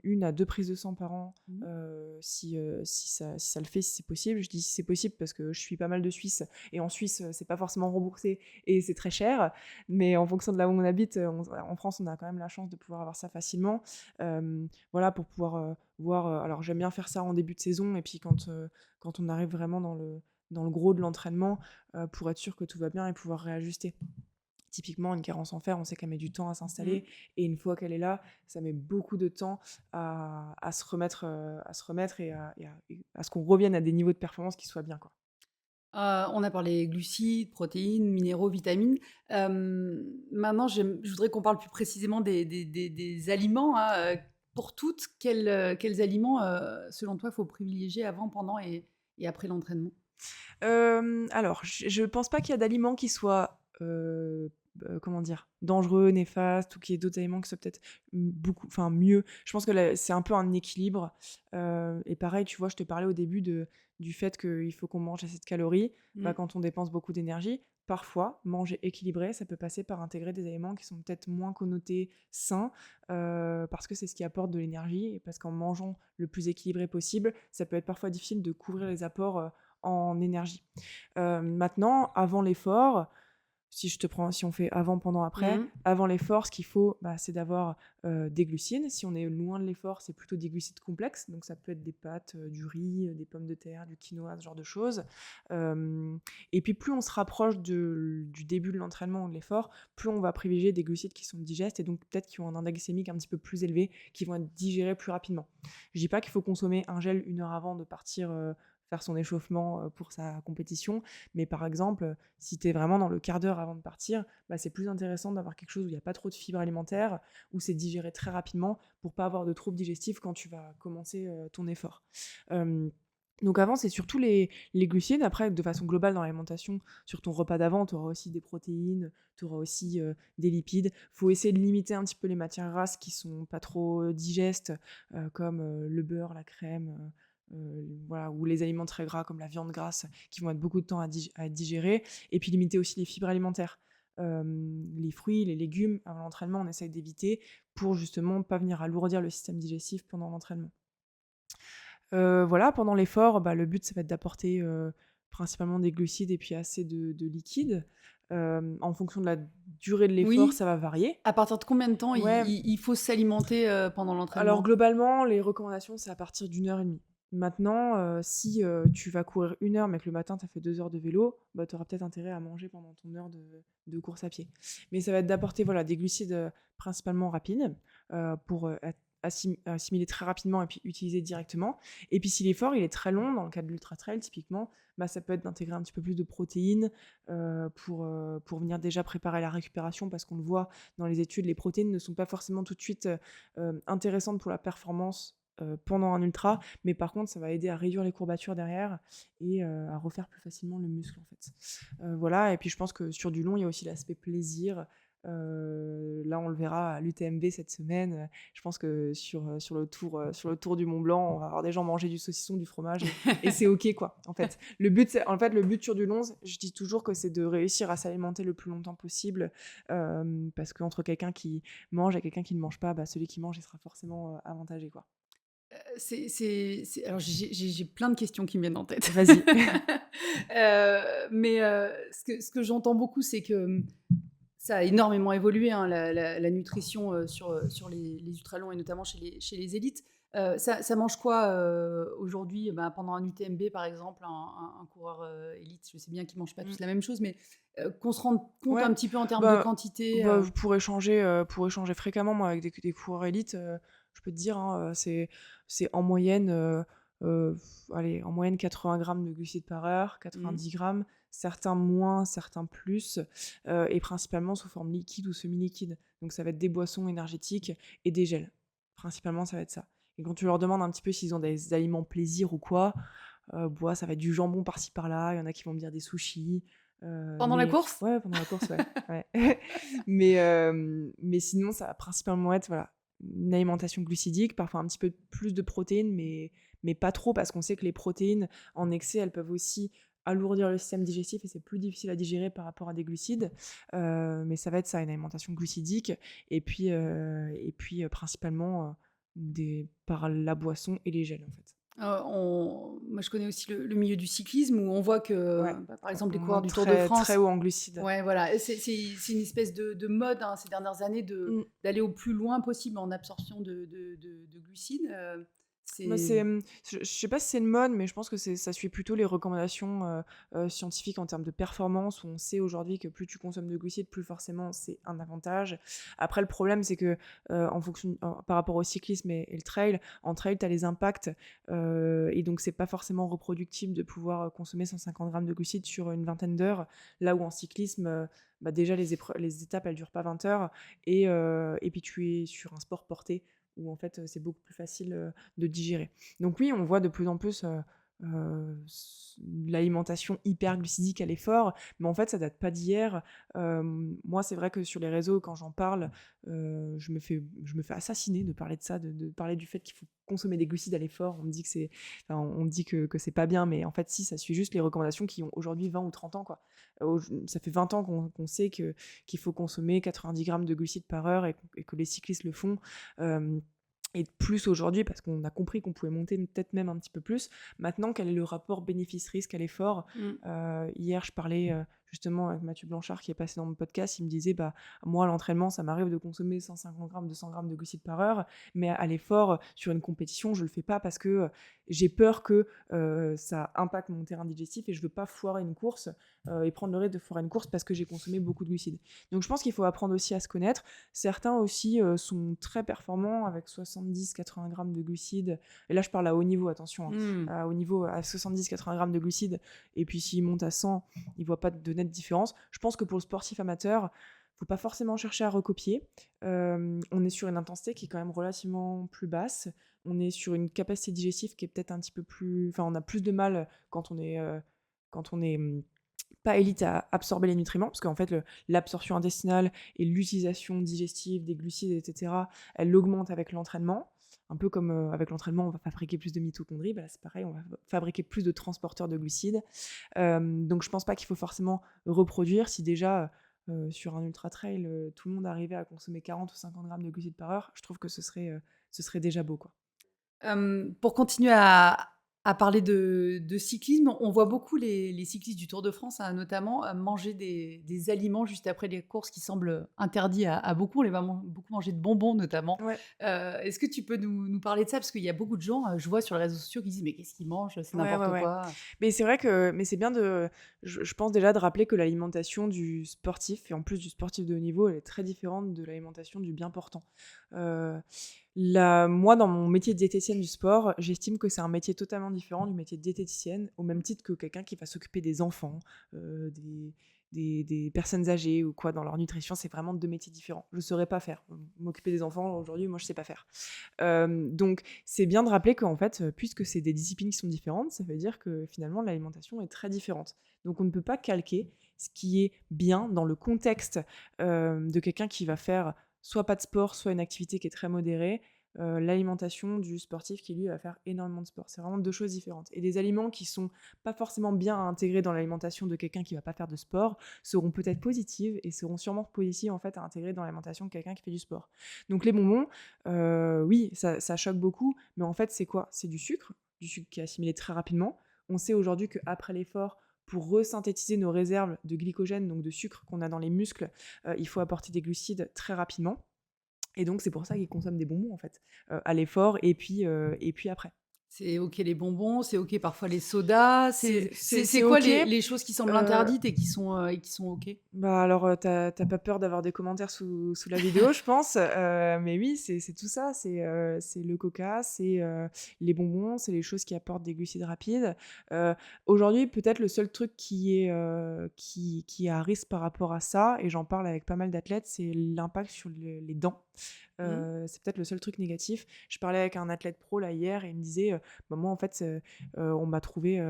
une à deux prises de sang par an, si ça le fait, si c'est possible. Je dis si c'est possible parce que je suis pas mal de Suisses, et en Suisse, c'est pas forcément remboursé et c'est très cher. Mais en fonction de là où on habite, en France, on a quand même la chance de pouvoir avoir ça facilement. Voilà, pour pouvoir voir. Alors, j'aime bien faire ça en début de saison, et puis quand on arrive vraiment dans le gros de l'entraînement, pour être sûr que tout va bien et pouvoir réajuster. Typiquement, une carence en fer, on sait qu'elle met du temps à s'installer, et une fois qu'elle est là, ça met beaucoup de temps à se remettre et à ce qu'on revienne à des niveaux de performance qui soient bien, quoi. On a parlé glucides, protéines, minéraux, vitamines. Maintenant, je voudrais qu'on parle plus précisément des aliments, hein, pour toutes, quels aliments, selon toi, il faut privilégier avant, pendant et après l'entraînement? Alors, je pense pas qu'il y a d'aliments qui soient, comment dire? Dangereux, néfastes, ou qu'il y ait d'autres aliments qui soient peut-être mieux. Je pense que là, c'est un peu un équilibre, et pareil, tu vois, je te parlais au début du fait qu'il faut qu'on mange assez de calories. Bah, quand on dépense beaucoup d'énergie, parfois, manger équilibré, ça peut passer par intégrer des aliments qui sont peut-être moins connotés sains, parce que c'est ce qui apporte de l'énergie, et parce qu'en mangeant le plus équilibré possible, ça peut être parfois difficile de couvrir les apports, en énergie. Maintenant, avant l'effort, si on fait avant, pendant, après, avant l'effort, ce qu'il faut, c'est d'avoir des glucides. Si on est loin de l'effort, c'est plutôt des glucides complexes. Donc ça peut être des pâtes, du riz, des pommes de terre, du quinoa, ce genre de choses. Et puis plus on se rapproche du début de l'entraînement ou de l'effort, plus on va privilégier des glucides qui sont digestes, et donc peut-être qui ont un index glycémique un petit peu plus élevé, qui vont être digérés plus rapidement. Je dis pas qu'il faut consommer un gel 1 heure avant de partir faire son échauffement pour sa compétition, mais par exemple, si tu es vraiment dans le quart d'heure avant de partir, c'est plus intéressant d'avoir quelque chose où il n'y a pas trop de fibres alimentaires, où c'est digéré très rapidement, pour pas avoir de troubles digestifs quand tu vas commencer ton effort. Donc avant, c'est surtout les glucides. Après, de façon globale dans l'alimentation, sur ton repas d'avant, tu auras aussi des protéines, tu auras aussi des lipides. Faut essayer de limiter un petit peu les matières grasses qui sont pas trop digestes, comme le beurre, la crème, voilà, ou les aliments très gras comme la viande grasse, qui vont être beaucoup de temps à être digérés. Et puis limiter aussi les fibres alimentaires. Les fruits, les légumes, avant l'entraînement, on essaye d'éviter, pour justement pas venir alourdir le système digestif pendant l'entraînement. Voilà, pendant l'effort, le but, ça va être d'apporter principalement des glucides et puis assez de liquide. En fonction de la durée de l'effort, Oui. ça va varier. À partir de combien de temps Ouais. il faut s'alimenter pendant l'entraînement? Alors globalement, les recommandations, c'est à partir d'1 heure et demie. Maintenant, si tu vas courir 1 heure, mais que le matin, tu as fait 2 heures de vélo, tu auras peut-être intérêt à manger pendant ton heure de course à pied. Mais ça va être d'apporter des glucides principalement rapides, pour être assimilés très rapidement et puis utilisés directement. Et puis si l'effort il est très long, dans le cas de l'ultra trail typiquement, ça peut être d'intégrer un petit peu plus de protéines pour venir déjà préparer la récupération, parce qu'on le voit dans les études, les protéines ne sont pas forcément tout de suite intéressantes pour la performance pendant un ultra, mais par contre ça va aider à réduire les courbatures derrière et à refaire plus facilement le muscle, en fait. Voilà, et puis je pense que sur du long, il y a aussi l'aspect plaisir. Là, on le verra à l'UTMB cette semaine. Je pense que sur le tour du Mont Blanc, on va avoir des gens manger du saucisson, du fromage, et c'est ok, quoi. En fait, le but sur du long, je dis toujours que c'est de réussir à s'alimenter le plus longtemps possible, parce qu'entre quelqu'un qui mange et quelqu'un qui ne mange pas, celui qui mange, il sera forcément avantagé, quoi. Alors j'ai plein de questions qui me viennent en tête. Vas-y. Mais ce que j'entends beaucoup, c'est que ça a énormément évolué, hein, la nutrition sur les ultralongs, et notamment chez les élites. Ça mange quoi aujourd'hui, pendant un UTMB, par exemple, un coureur élite? Je sais bien qu'ils ne mangent pas tous la même chose, mais qu'on se rende compte Ouais. un petit peu en termes de quantité. Pour échanger fréquemment, moi, avec des coureurs élites, je peux te dire, hein, c'est en moyenne, allez, en moyenne 80 grammes de glucides par heure, 90 grammes, certains moins, certains plus, et principalement sous forme liquide ou semi-liquide. Donc ça va être des boissons énergétiques et des gels. Principalement, ça va être ça. Et quand tu leur demandes un petit peu s'ils ont des aliments plaisir ou quoi, ça va être du jambon par-ci par-là. Il y en a qui vont me dire des sushis. Pendant la course? Ouais, pendant la course, ouais. Ouais. Mais sinon, ça va principalement être voilà, une alimentation glucidique, parfois un petit peu plus de protéines, mais pas trop, parce qu'on sait que les protéines en excès, elles peuvent aussi alourdir le système digestif et c'est plus difficile à digérer par rapport à des glucides. Mais ça va être ça, une alimentation glucidique. Et puis principalement par la boisson et les gels, en fait. Moi, je connais aussi le milieu du cyclisme où on voit que, Ouais. par exemple, les On coureurs monte du Tour de très, France. très haut en glucides. Ouais, voilà. C'est une espèce de mode ces dernières années Mm. d'aller au plus loin possible en absorption de glucides. Bah, je sais pas si c'est une mode, mais je pense que ça suit plutôt les recommandations scientifiques en termes de performance, où on sait aujourd'hui que plus tu consommes de glucides, plus forcément c'est un avantage. Après, le problème, c'est que par rapport au cyclisme et le trail, en trail, tu as les impacts, et donc c'est pas forcément reproductible de pouvoir consommer 150 grammes de glucides sur une vingtaine d'heures, là où en cyclisme, déjà les étapes, elles durent pas 20 heures, et puis tu es sur un sport porté, où en fait c'est beaucoup plus facile de digérer. Donc oui, on voit de plus en plus l'alimentation hyper glucidique à l'effort, mais en fait ça date pas d'hier. Moi, c'est vrai que sur les réseaux, quand j'en parle, je me fais assassiner de parler de ça, de parler du fait qu'il faut consommer des glucides à l'effort. On me dit que on me dit que c'est pas bien, mais en fait si, ça suit juste les recommandations qui ont aujourd'hui 20 ou 30 ans, quoi. Ça fait 20 ans qu'on sait qu'il faut consommer 90 grammes de glucides par heure, et que les cyclistes le font. Et plus aujourd'hui, parce qu'on a compris qu'on pouvait monter peut-être même un petit peu plus. Maintenant, quel est le rapport bénéfice-risque à l'effort? Hier, je parlais justement avec Mathieu Blanchard, qui est passé dans mon podcast. Il me disait, moi, à l'entraînement, ça m'arrive de consommer 150 grammes, 200 grammes de glucides par heure, mais à l'effort, sur une compétition, je le fais pas parce que j'ai peur que ça impacte mon terrain digestif, et je veux pas foirer une course et prendre le risque de foirer une course parce que j'ai consommé beaucoup de glucides. Donc je pense qu'il faut apprendre aussi à se connaître. Certains aussi sont très performants avec 70-80 grammes de glucides. Et là, je parle à haut niveau, attention. À haut niveau, à 70-80 grammes de glucides. Et puis s'ils montent à 100, ils ne voient pas de nette différence. Je pense que pour le sportif amateur, il ne faut pas forcément chercher à recopier. On est sur une intensité qui est quand même relativement plus basse. On est sur une capacité digestive qui est peut-être un petit peu plus... Enfin, on a plus de mal quand on est pas élite à absorber les nutriments, parce qu'en fait, l'absorption intestinale et l'utilisation digestive des glucides, etc., elle augmente avec l'entraînement. Un peu comme avec l'entraînement, on va fabriquer plus de mitochondries, là c'est pareil, on va fabriquer plus de transporteurs de glucides. Donc je pense pas qu'il faut forcément reproduire. Si déjà, sur un ultra-trail, tout le monde arrivait à consommer 40 ou 50 grammes de glucides par heure, je trouve que ce serait déjà beau, quoi. Pour continuer à parler de cyclisme, on voit beaucoup les cyclistes du Tour de France, notamment, manger des aliments juste après les courses qui semblent interdits à beaucoup. On les voit beaucoup manger de bonbons, notamment. Ouais. Est-ce que tu peux nous parler de ça? Parce qu'il y a beaucoup de gens, je vois sur les réseaux sociaux, qui disent: «Mais qu'est-ce qu'ils mangent? C'est n'importe Ouais. quoi». Mais c'est bien je pense déjà de rappeler que l'alimentation du sportif, et en plus du sportif de haut niveau, elle est très différente de l'alimentation du bien portant. Moi, dans mon métier de diététicienne du sport, j'estime que c'est un métier totalement différent du métier de diététicienne, au même titre que quelqu'un qui va s'occuper des enfants, des personnes âgées ou quoi dans leur nutrition. C'est vraiment 2 métiers différents. Je ne saurais pas faire. M'occuper des enfants, aujourd'hui, moi, je ne sais pas faire. Donc, c'est bien de rappeler qu'en fait, puisque c'est des disciplines qui sont différentes, ça veut dire que finalement, l'alimentation est très différente. Donc, on ne peut pas calquer ce qui est bien dans le contexte de quelqu'un qui va faire soit pas de sport, soit une activité qui est très modérée, l'alimentation du sportif qui, lui, va faire énormément de sport. C'est vraiment 2 choses différentes. Et des aliments qui sont pas forcément bien intégrés dans l'alimentation de quelqu'un qui va pas faire de sport seront peut-être positives, et seront sûrement positives, en fait, à intégrer dans l'alimentation de quelqu'un qui fait du sport. Donc les bonbons, oui, ça choque beaucoup, mais en fait, c'est quoi? C'est du sucre qui est assimilé très rapidement. On sait aujourd'hui qu'après l'effort, pour resynthétiser nos réserves de glycogène, donc de sucre qu'on a dans les muscles, il faut apporter des glucides très rapidement. Et donc, c'est pour ça qu'ils consomment des bonbons, en fait, à l'effort et puis après. C'est OK les bonbons, c'est OK parfois les sodas, c'est quoi OK. les choses qui semblent Heu, interdites et qui sont OK? Bah, alors, tu pas peur d'avoir des commentaires sous la vidéo, je pense, mais oui, c'est tout ça, c'est le coca, c'est, les bonbons, c'est les choses qui apportent des glucides rapides. Heu, Aujourd'hui, peut-être le seul truc qui est à risque par rapport à ça, et j'en parle avec pas mal d'athlètes, c'est l'impact sur les dents. Mmh. C'est peut-être le seul truc négatif. Je parlais avec un athlète pro là hier et il me disait, «Bah, moi en fait, on m'a trouvé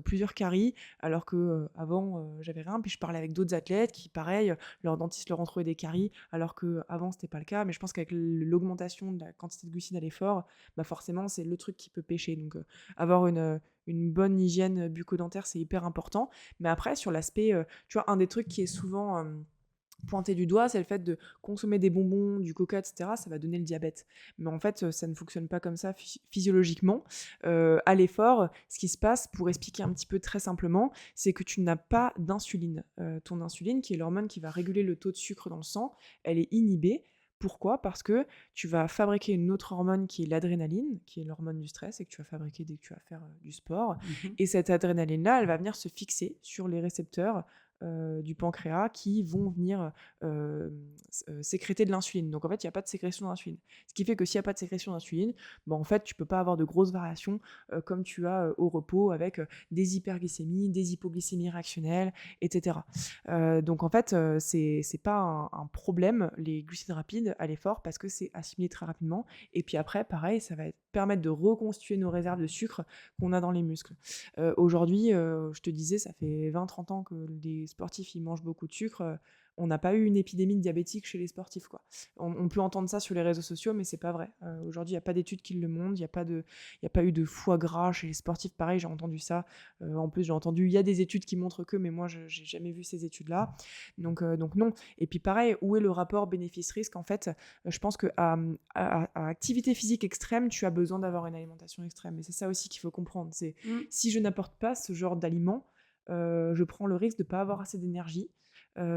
plusieurs caries alors que, avant, j'avais rien». Puis je parlais avec d'autres athlètes qui pareil, leurs dentistes leur ont trouvé des caries alors qu'avant c'était pas le cas. Mais je pense qu'avec l'augmentation de la quantité de glucides à l'effort, bah, forcément c'est le truc qui peut pêcher. Donc, avoir une bonne hygiène bucco-dentaire, c'est hyper important. Mais après sur l'aspect, tu vois, un des trucs qui est souvent, pointé du doigt, c'est le fait de consommer des bonbons, du coca, et cetera, ça va donner le diabète. Mais en fait, ça ne fonctionne pas comme ça physiologiquement. À l'effort, ce qui se passe, pour expliquer un petit peu très simplement, c'est que tu n'as pas d'insuline. Ton insuline, qui est l'hormone qui va réguler le taux de sucre dans le sang, elle est inhibée. Pourquoi? Parce que tu vas fabriquer une autre hormone qui est l'adrénaline, qui est l'hormone du stress et que tu vas fabriquer dès que tu vas faire du sport. Mmh. Et cette adrénaline-là, elle va venir se fixer sur les récepteurs du pancréas qui vont venir sécréter de l'insuline. Donc en fait, il n'y a pas de sécrétion d'insuline. Ce qui fait que s'il n'y a pas de sécrétion d'insuline, bah, en fait, tu peux pas avoir de grosses variations comme tu as au repos avec des hyperglycémies, des hypoglycémies réactionnelles, etc. Donc en fait, c'est pas un problème, les glucides rapides à l'effort, parce que c'est assimilé très rapidement. Et puis après, pareil, ça va permettre de reconstituer nos réserves de sucre qu'on a dans les muscles. Aujourd'hui, je te disais, ça fait 20-30 ans que les sportifs, ils mangent beaucoup de sucre, on n'a pas eu une épidémie de diabétique chez les sportifs, quoi. On peut entendre ça sur les réseaux sociaux, mais c'est pas vrai. Aujourd'hui, il y a pas d'études qui le montrent, il y a pas eu de foie gras chez les sportifs. Pareil, j'ai entendu ça. En plus, j'ai entendu, il y a des études qui montrent que, mais moi, je j'ai jamais vu ces études-là. Donc non. Et puis pareil, où est le rapport bénéfice-risque? En fait, je pense qu'à, à activité physique extrême, tu as besoin d'avoir une alimentation extrême, et c'est ça aussi qu'il faut comprendre. C'est Mmh. si je n'apporte pas ce genre d'aliments, je prends le risque de ne pas avoir assez d'énergie,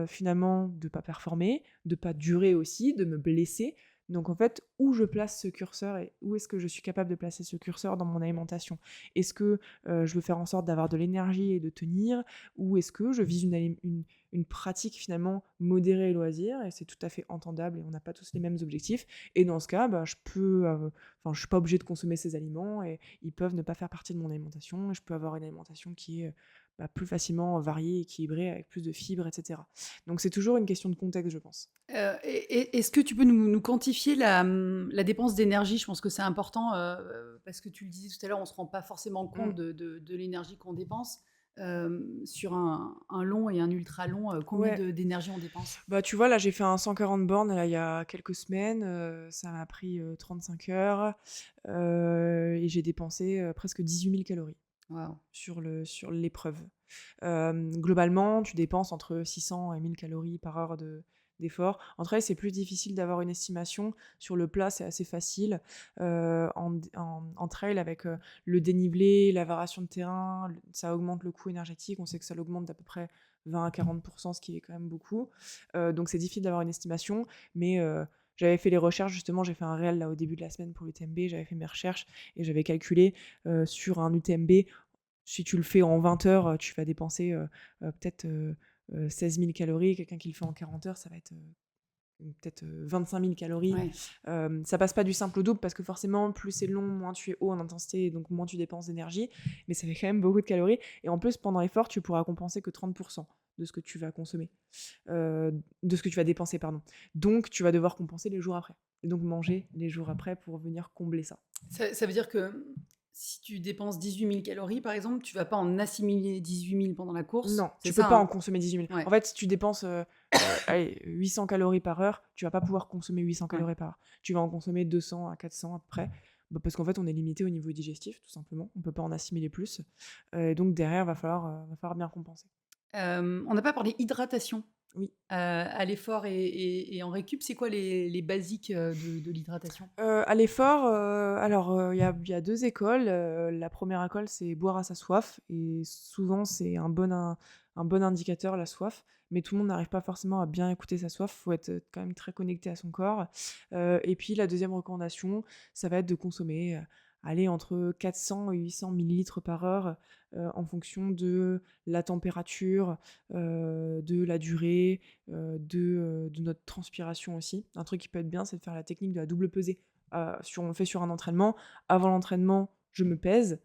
finalement de ne pas performer, de ne pas durer aussi, de me blesser. Donc en fait, où je place ce curseur et où est-ce que je suis capable de placer ce curseur dans mon alimentation? Est-ce que, je veux faire en sorte d'avoir de l'énergie et de tenir? Ou est-ce que je vise une pratique finalement modérée et loisir? Et c'est tout à fait entendable et on n'a pas tous les mêmes objectifs. Et dans ce cas, bah, je suis pas obligée de consommer ces aliments et ils peuvent ne pas faire partie de mon alimentation et je peux avoir une alimentation qui est, bah, plus facilement variée, équilibrée, avec plus de fibres, et cetera. Donc c'est toujours une question de contexte, je pense. Est-ce que tu peux nous quantifier la dépense d'énergie? Je pense que c'est important, parce que tu le disais tout à l'heure, on ne se rend pas forcément compte Mmh. de l'énergie qu'on dépense. Sur un long et un ultra long, combien Ouais, d'énergie on dépense? bah, tu vois, là, j'ai fait un 140 bornes, là, il y a quelques semaines, ça m'a pris, 35 heures, et j'ai dépensé, presque 18 000 calories Waouh! sur l'épreuve. Globalement, tu dépenses entre 600 et 1000 calories par heure d'effort. En trail, c'est plus difficile d'avoir une estimation. Sur le plat, c'est assez facile. En trail, avec le dénivelé, la variation de terrain, ça augmente le coût énergétique. On sait que ça l'augmente d'à peu près 20 à 40%, ce qui est quand même beaucoup. Donc c'est difficile d'avoir une estimation, mais j'avais fait les recherches, justement, j'ai fait un réel là au début de la semaine pour l'UTMB, j'avais fait mes recherches et j'avais calculé sur un UTMB, si tu le fais en 20 heures, tu vas dépenser, peut-être, 16 000 calories. Quelqu'un qui le fait en 40 heures, ça va être, peut-être, 25 000 calories. Ouais. Ça passe pas du simple au double parce que forcément, plus c'est long, moins tu es haut en intensité et donc moins tu dépenses d'énergie. Mais ça fait quand même beaucoup de calories et en plus, pendant l'effort, tu pourras compenser que 30 de ce que tu vas consommer, de ce que tu vas dépenser, pardon. Donc tu vas devoir compenser les jours après et donc manger les jours après pour venir combler ça. Ça veut dire que si tu dépenses 18 000 calories, par exemple, tu vas pas en assimiler 18 000 pendant la course? Non, C'est tu peux ça, pas en hein? consommer 18 000. Ouais. En fait, si tu dépenses, allez, 800 calories par heure, tu vas pas pouvoir consommer 800 Ouais. calories par heure. Tu vas en consommer 200 à 400 à peu près, bah, parce qu'en fait, on est limité au niveau digestif, tout simplement. On peut pas en assimiler plus, et donc derrière, va falloir bien compenser. On n'a pas parlé hydratation, Oui. à l'effort et en récup. C'est quoi les basiques, de l'hydratation? À l'effort, alors, il y a 2 écoles. La première école, c'est boire à sa soif et souvent, c'est un bon indicateur, la soif, mais tout le monde n'arrive pas forcément à bien écouter sa soif. Il faut être, quand même très connecté à son corps. Et puis la deuxième recommandation, ça va être de consommer, aller entre 400 et 800 millilitres par heure en fonction de la température, de la durée, de notre transpiration aussi. Un truc qui peut être bien, c'est de faire la technique de la double pesée. On le fait sur un entraînement. Avant l'entraînement, je me pèse.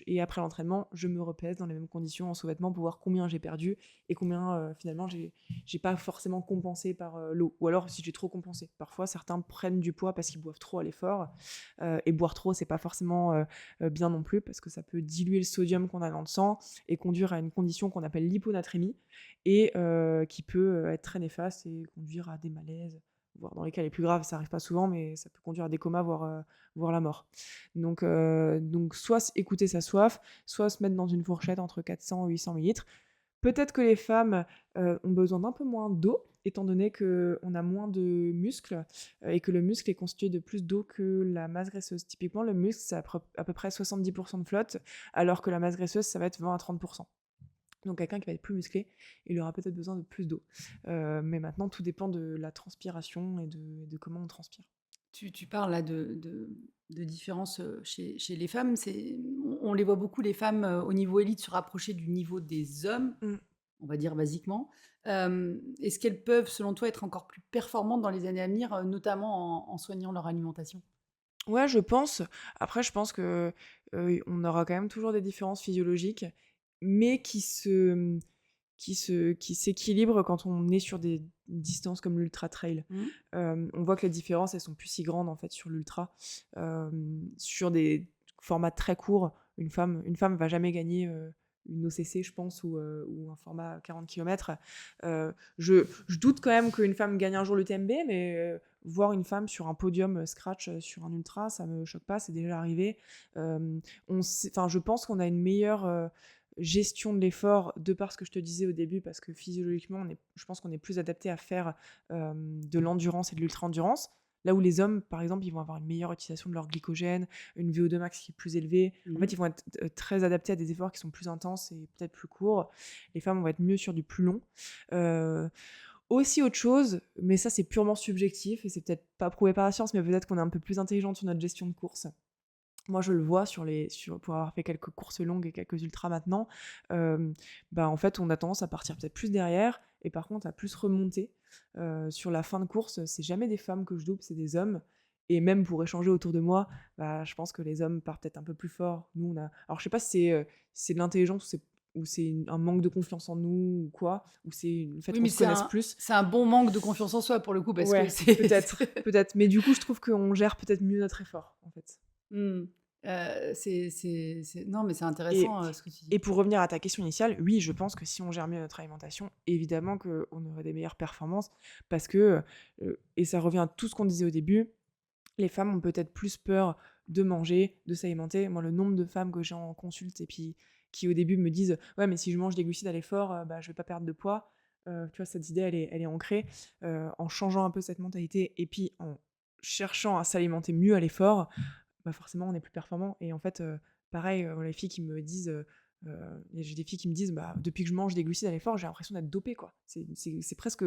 Et après l'entraînement, je me repèse dans les mêmes conditions en sous-vêtements pour voir combien j'ai perdu et combien finalement j'ai pas forcément compensé par l'eau. Ou alors si j'ai trop compensé. Parfois, certains prennent du poids parce qu'ils boivent trop à l'effort. Et boire trop, c'est pas forcément bien non plus parce que ça peut diluer le sodium qu'on a dans le sang et conduire à une condition qu'on appelle l'hyponatrémie et qui peut être très néfaste et conduire à des malaises. Voire dans les cas les plus graves, ça arrive pas souvent, mais ça peut conduire à des comas, voire la mort. Donc soit écouter sa soif, soit se mettre dans une fourchette entre 400 et 800 millilitres. Peut-être que les femmes ont besoin d'un peu moins d'eau, étant donné qu'on a moins de muscles et que le muscle est constitué de plus d'eau que la masse graisseuse. Typiquement, le muscle, c'est à peu près 70% de flotte, alors que la masse graisseuse, ça va être 20 à 30%. Donc quelqu'un qui va être plus musclé, il aura peut-être besoin de plus d'eau. Mais maintenant, tout dépend de la transpiration et de comment on transpire. Tu parles là de différences chez les femmes. On les voit beaucoup, les femmes au niveau élite, se rapprocher du niveau des hommes, on va dire basiquement. Est-ce qu'elles peuvent, selon toi, être encore plus performantes dans les années à venir, notamment en soignant leur alimentation? Ouais, je pense. Après, je pense que on aura quand même toujours des différences physiologiques, mais qui s'équilibrent quand on est sur des distances comme l'ultra trail. On voit que les différences, elles sont plus si grandes en fait sur l'ultra. Sur des formats très courts, une femme va jamais gagner une OCC, je pense, ou un format 40 km. Je doute quand même qu'une femme gagne un jour le TMB, mais voir une femme sur un podium scratch sur un ultra, ça me choque pas, c'est déjà arrivé. Je pense qu'on a une meilleure gestion de l'effort de par ce que je te disais au début, parce que physiologiquement, je pense qu'on est plus adapté à faire de l'endurance et de l'ultra-endurance. Là où les hommes, par exemple, ils vont avoir une meilleure utilisation de leur glycogène, une VO2 max qui est plus élevée. En fait, ils vont être très adaptés à des efforts qui sont plus intenses et peut-être plus courts. Les femmes vont être mieux sur du plus long. Aussi autre chose, mais ça c'est purement subjectif et c'est peut-être pas prouvé par la science, mais peut-être qu'on est un peu plus intelligent sur notre gestion de course. Moi, je le vois pour avoir fait quelques courses longues et quelques ultras maintenant. En fait, on a tendance à partir peut-être plus derrière et par contre à plus remonter. Sur la fin de course, c'est jamais des femmes que je double, c'est des hommes. Et même pour échanger autour de moi, je pense que les hommes partent peut-être un peu plus fort. Nous, alors je sais pas si c'est de l'intelligence ou c'est un manque de confiance en nous ou quoi, ou c'est le fait qu'on se connaisse plus. C'est un bon manque de confiance en soi pour le coup, parce Ouais, que c'est peut-être. Mais du coup, je trouve qu'on gère peut-être mieux notre effort, en fait. Non, mais c'est intéressant ce que tu dis. Et pour revenir à ta question initiale, oui, je pense que si on gère mieux notre alimentation, évidemment qu'on aurait des meilleures performances parce que, et ça revient à tout ce qu'on disait au début, les femmes ont peut-être plus peur de manger, de s'alimenter. Moi, le nombre de femmes que j'ai en consulte et puis qui au début me disent « Ouais, mais si je mange des glucides à l'effort, je vais pas perdre de poids. » Tu vois, cette idée, elle est ancrée. En changeant un peu cette mentalité et puis en cherchant à s'alimenter mieux à l'effort, forcément, on est plus performant. Et en fait, pareil, les filles qui me disent... j'ai des filles qui me disent depuis que je mange des glucides à l'effort, j'ai l'impression d'être dopée, quoi. C'est presque...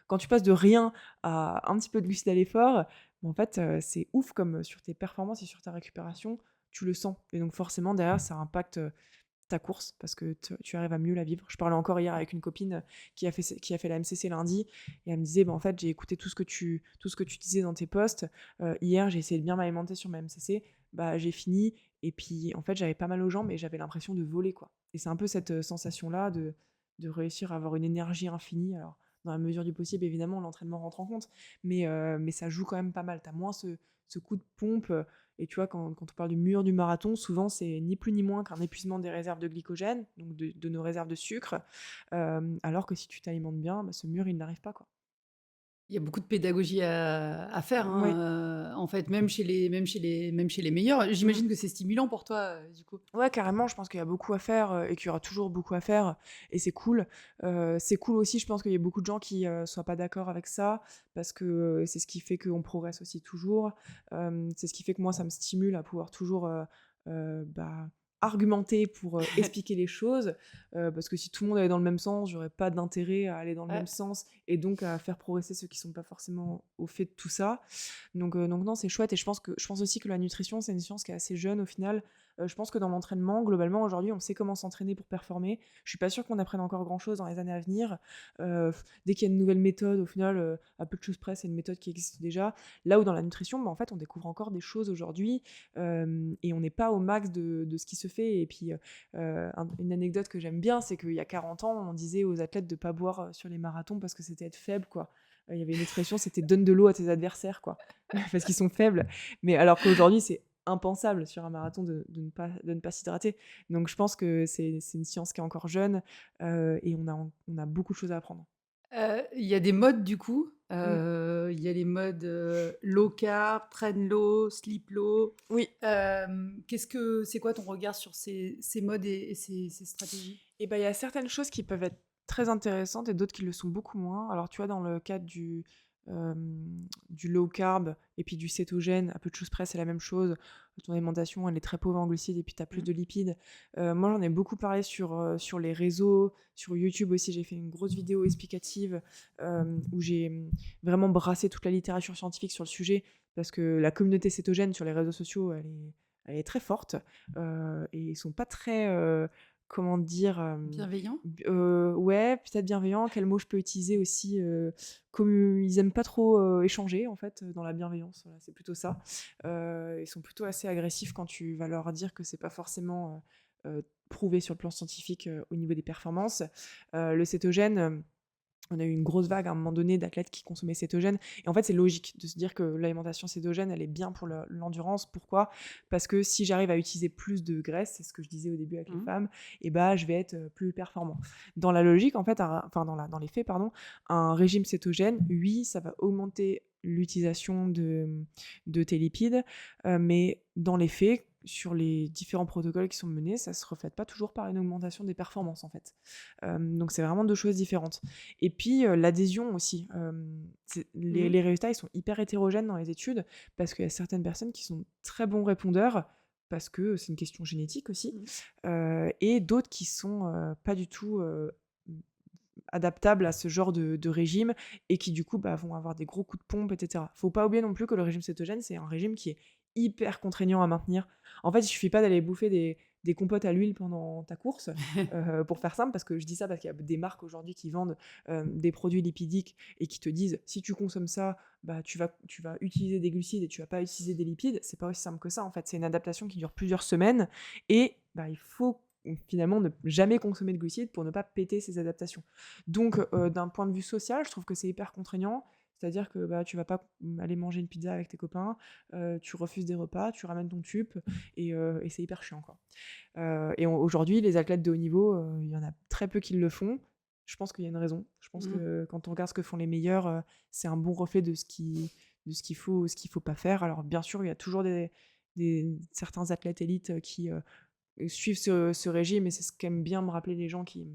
Quand tu passes de rien à un petit peu de glucides à l'effort, en fait, c'est ouf comme sur tes performances et sur ta récupération, tu le sens. Et donc forcément, derrière, ça impacte ta course parce que tu arrives à mieux la vivre. Je parlais encore hier avec une copine qui a fait la MCC lundi et elle me disait en fait j'ai écouté tout ce que tu disais dans tes posts. Hier j'ai essayé de bien m'alimenter sur ma MCC, j'ai fini et puis en fait j'avais pas mal aux jambes et j'avais l'impression de voler, quoi. Et c'est un peu cette sensation là de réussir à avoir une énergie infinie. Alors dans la mesure du possible, évidemment l'entraînement rentre en compte, mais ça joue quand même pas mal. T'as moins ce coup de pompe. Et tu vois, quand on parle du mur du marathon, souvent, c'est ni plus ni moins qu'un épuisement des réserves de glycogène, donc de nos réserves de sucre, alors que si tu t'alimentes bien, ce mur, il n'arrive pas, quoi. Il y a beaucoup de pédagogie à faire, Oui. en fait, même chez les meilleurs. J'imagine que c'est stimulant pour toi, du coup? Ouais, carrément, je pense qu'il y a beaucoup à faire et qu'il y aura toujours beaucoup à faire et c'est cool. C'est cool aussi, je pense qu'il y a beaucoup de gens qui soient pas d'accord avec ça parce que c'est ce qui fait qu'on progresse aussi toujours. C'est ce qui fait que moi, ça me stimule à pouvoir toujours argumenter pour expliquer les choses, parce que si tout le monde allait dans le même sens, j'aurais pas d'intérêt à aller dans le Ouais. même sens et donc à faire progresser ceux qui sont pas forcément au fait de tout ça. Donc non, c'est chouette et je pense aussi que la nutrition, c'est une science qui est assez jeune au final. Je pense que dans l'entraînement, globalement, aujourd'hui, on sait comment s'entraîner pour performer. Je suis pas sûre qu'on apprenne encore grand-chose dans les années à venir. Dès qu'il y a une nouvelle méthode, au final, à peu de choses près, c'est une méthode qui existe déjà. Là où dans la nutrition, en fait, on découvre encore des choses aujourd'hui et on n'est pas au max de ce qui se fait. Et puis, une anecdote que j'aime bien, c'est qu'il y a 40 ans, on disait aux athlètes de ne pas boire sur les marathons parce que c'était être faible, quoi. Il y avait une expression, c'était donne de l'eau à tes adversaires, quoi, parce qu'ils sont faibles. Mais alors qu'aujourd'hui, c'est impensable sur un marathon de ne pas s'hydrater. Donc je pense que c'est une science qui est encore jeune et on a beaucoup de choses à apprendre. Il y a des modes du coup. Mm. Il y a les modes low carb, train low, sleep low. Oui. C'est quoi ton regard sur ces modes et ces stratégies? Et ben, il y a certaines choses qui peuvent être très intéressantes et d'autres qui le sont beaucoup moins. Alors, tu vois, dans le cadre du low carb et puis du cétogène, à peu de choses près, c'est la même chose. Ton alimentation, elle est très pauvre en glucides et puis tu as plus de lipides. Moi, j'en ai beaucoup parlé sur les réseaux, sur YouTube aussi. J'ai fait une grosse vidéo explicative où j'ai vraiment brassé toute la littérature scientifique sur le sujet parce que la communauté cétogène sur les réseaux sociaux, elle est très forte et ils sont pas très comment dire Bienveillant? ouais, peut-être bienveillant. Quel mot je peux utiliser aussi comme ils aiment pas trop échanger en fait dans la bienveillance. Voilà, c'est plutôt ça. Ils sont plutôt assez agressifs quand tu vas leur dire que c'est pas forcément prouvé sur le plan scientifique au niveau des performances. Le cétogène. On a eu une grosse vague à un moment donné d'athlètes qui consommaient cétogène. Et en fait, c'est logique de se dire que l'alimentation cétogène, elle est bien pour l'endurance. Pourquoi ? Parce que si j'arrive à utiliser plus de graisse, c'est ce que je disais au début avec les femmes, et bah, je vais être plus performant. Dans la logique, en fait, dans les faits, pardon, un régime cétogène, oui, ça va augmenter l'utilisation de tes lipides, mais dans les faits, sur les différents protocoles qui sont menés, ça se reflète pas toujours par une augmentation des performances, en fait. Donc, c'est vraiment deux choses différentes. Et puis l'adhésion aussi. Les résultats, ils sont hyper hétérogènes dans les études parce qu'il y a certaines personnes qui sont très bons répondeurs parce que c'est une question génétique aussi, et d'autres qui sont pas du tout adaptables à ce genre de régime et qui du coup vont avoir des gros coups de pompe, etc. Faut pas oublier non plus que le régime cétogène, c'est un régime qui est hyper contraignant à maintenir. En fait, il suffit pas d'aller bouffer des compotes à l'huile pendant ta course, pour faire simple, parce que je dis ça parce qu'il y a des marques aujourd'hui qui vendent des produits lipidiques et qui te disent si tu consommes ça, tu vas utiliser des glucides et tu vas pas utiliser des lipides. C'est pas aussi simple que ça en fait. C'est une adaptation qui dure plusieurs semaines et il faut finalement ne jamais consommer de glucides pour ne pas péter ces adaptations. Donc d'un point de vue social, je trouve que c'est hyper contraignant. C'est-à-dire que tu vas pas aller manger une pizza avec tes copains, tu refuses des repas, tu ramènes ton tube et c'est hyper chiant, quoi. Et aujourd'hui, les athlètes de haut niveau, il y en a très peu qui le font. Je pense qu'il y a une raison. Je pense que quand on regarde ce que font les meilleurs, c'est un bon reflet de ce qu'il faut pas faire. Alors bien sûr, il y a toujours certains athlètes élites qui suivent ce régime et c'est ce qu'aiment bien me rappeler les gens qui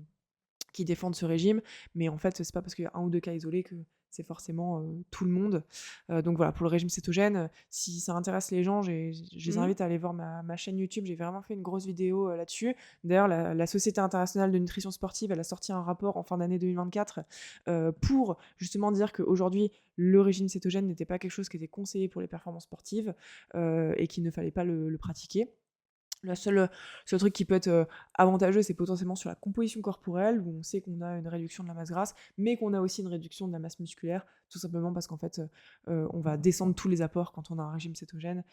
défendent ce régime, mais en fait, c'est pas parce qu'il y a un ou deux cas isolés que c'est forcément tout le monde. Donc voilà, pour le régime cétogène, si ça intéresse les gens, je les invite à aller voir ma chaîne YouTube. J'ai vraiment fait une grosse vidéo là-dessus. D'ailleurs, la Société internationale de nutrition sportive, elle a sorti un rapport en fin d'année 2024 pour justement dire qu'aujourd'hui, le régime cétogène n'était pas quelque chose qui était conseillé pour les performances sportives et qu'il ne fallait pas le pratiquer. Le seul truc qui peut être avantageux, c'est potentiellement sur la composition corporelle, où on sait qu'on a une réduction de la masse grasse, mais qu'on a aussi une réduction de la masse musculaire, tout simplement parce qu'en fait, on va descendre tous les apports quand on a un régime cétogène,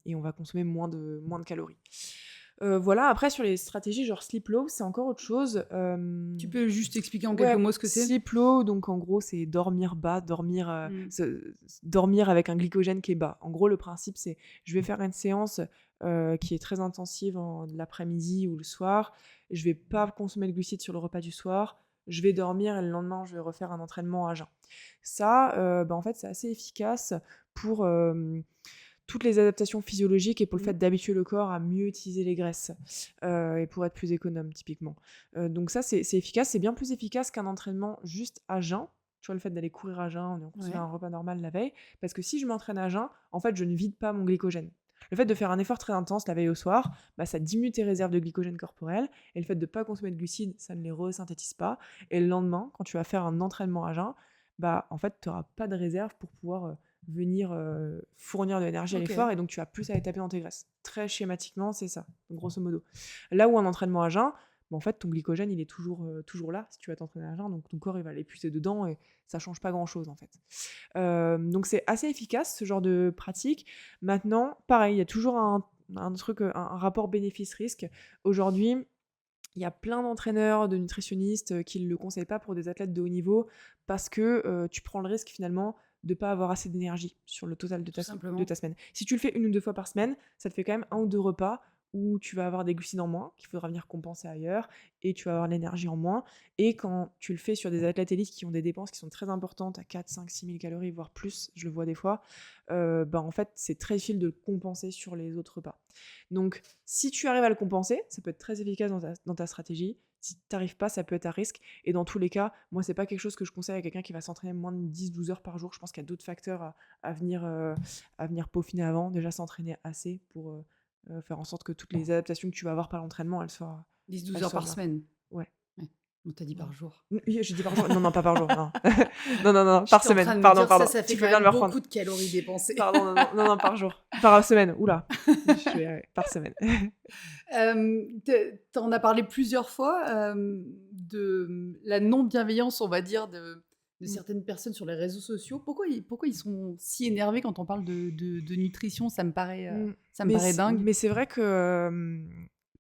et on va consommer moins de calories. Voilà, après sur les stratégies genre sleep low, c'est encore autre chose. Tu peux juste expliquer en quelques mots ce que c'est? Sleep low, donc en gros, c'est dormir bas, dormir avec un glycogène qui est bas. En gros, le principe, c'est je vais faire une séance qui est très intensive l'après-midi ou le soir. Je vais pas consommer de glucides sur le repas du soir. Je vais dormir et le lendemain, je vais refaire un entraînement à jeun. Ça, en fait, c'est assez efficace pour toutes les adaptations physiologiques et pour le fait d'habituer le corps à mieux utiliser les graisses et pour être plus économe, typiquement. Donc ça, c'est efficace. C'est bien plus efficace qu'un entraînement juste à jeun. Tu vois, le fait d'aller courir à jeun, on consomme un repas normal la veille. Parce que si je m'entraîne à jeun, en fait, je ne vide pas mon glycogène. Le fait de faire un effort très intense la veille au soir, ça diminue tes réserves de glycogène corporel, et le fait de ne pas consommer de glucides, ça ne les resynthétise pas. Et le lendemain, quand tu vas faire un entraînement à jeun, en fait, tu n'auras pas de réserve pour pouvoir venir fournir de l'énergie à Ok. l'effort, et donc tu vas plus aller taper dans tes graisses. Très schématiquement, c'est ça, grosso modo. Là où un entraînement à jeun, en fait, ton glycogène, il est toujours là si tu vas t'entraîner à jeun, donc ton corps, il va l'épuiser dedans, et ça change pas grand-chose, en fait. Donc c'est assez efficace, ce genre de pratique. Maintenant, pareil, il y a toujours un truc, un rapport bénéfice-risque. Aujourd'hui, il y a plein d'entraîneurs, de nutritionnistes qui ne le conseillent pas pour des athlètes de haut niveau, parce que tu prends le risque finalement de ne pas avoir assez d'énergie sur le total de Tout de simplement. ta semaine. Si tu le fais 1 ou 2 fois par semaine, ça te fait quand même 1 ou 2 repas où tu vas avoir des glucides en moins, qu'il faudra venir compenser ailleurs, et tu vas avoir de l'énergie en moins. Et quand tu le fais sur des athlètes élites qui ont des dépenses qui sont très importantes, à 4, 5, 6 000 calories, voire plus, je le vois des fois, en fait, c'est très difficile de le compenser sur les autres repas. Donc, si tu arrives à le compenser, ça peut être très efficace dans ta stratégie. Si tu n'arrives pas, ça peut être à risque. Et dans tous les cas, moi, c'est pas quelque chose que je conseille à quelqu'un qui va s'entraîner moins de 10-12 heures par jour. Je pense qu'il y a d'autres facteurs à venir peaufiner avant. Déjà, s'entraîner assez pour faire en sorte que toutes les adaptations que tu vas avoir par l'entraînement, elles soient 10-12 heures par là. semaine. Ouais. On t'a dit par jour. Oui, j'ai dit par jour. Non, pas par jour. Non, non, par J'étais en train semaine. de me Pardon, dire, pardon. ça fait Tu quand fais bien de même me reprendre. beaucoup de calories dépensées. Pardon, non, par jour. Par semaine. Oula. Je vais y arriver. Par semaine. T'en as parlé plusieurs fois de la non-bienveillance, on va dire, de certaines personnes sur les réseaux sociaux. Pourquoi ils sont si énervés quand on parle de nutrition? Ça me paraît dingue. Mais c'est vrai que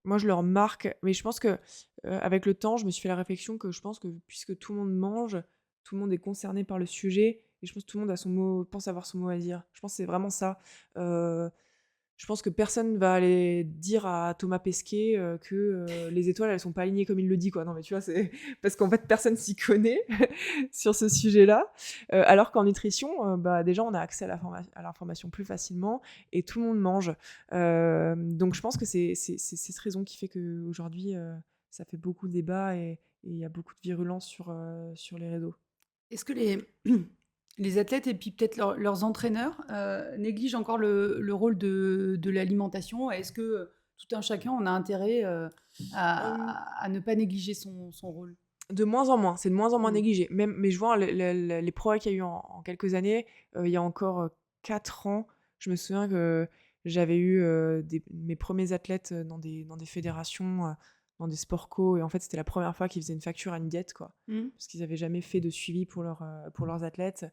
moi, je le remarque. Mais je pense que avec le temps, je me suis fait la réflexion que je pense que puisque tout le monde mange, tout le monde est concerné par le sujet. Et je pense que tout le monde pense avoir son mot à dire. Je pense que c'est vraiment ça. Je pense que personne va aller dire à Thomas Pesquet que les étoiles, elles sont pas alignées comme il le dit, quoi. Non, mais tu vois, c'est parce qu'en fait, personne s'y connaît sur ce sujet-là. Alors qu'en nutrition, déjà, on a accès à l'information plus facilement, et tout le monde mange. Donc, je pense que c'est cette raison qui fait qu'aujourd'hui, ça fait beaucoup de débats, et il y a beaucoup de virulence sur les réseaux. Est-ce que les athlètes et puis peut-être leurs entraîneurs négligent encore le rôle de l'alimentation? Est-ce que tout un chacun, on a intérêt à ne pas négliger son rôle? De moins en moins, c'est de moins en moins Mmh. négligé. Mais je vois les progrès qu'il y a eu en quelques années, il y a encore 4 ans, je me souviens que j'avais eu mes premiers athlètes dans des fédérations, dans des sports co, et en fait, c'était la première fois qu'ils faisaient une facture à une diète, quoi. Mmh. Parce qu'ils n'avaient jamais fait de suivi pour leurs athlètes.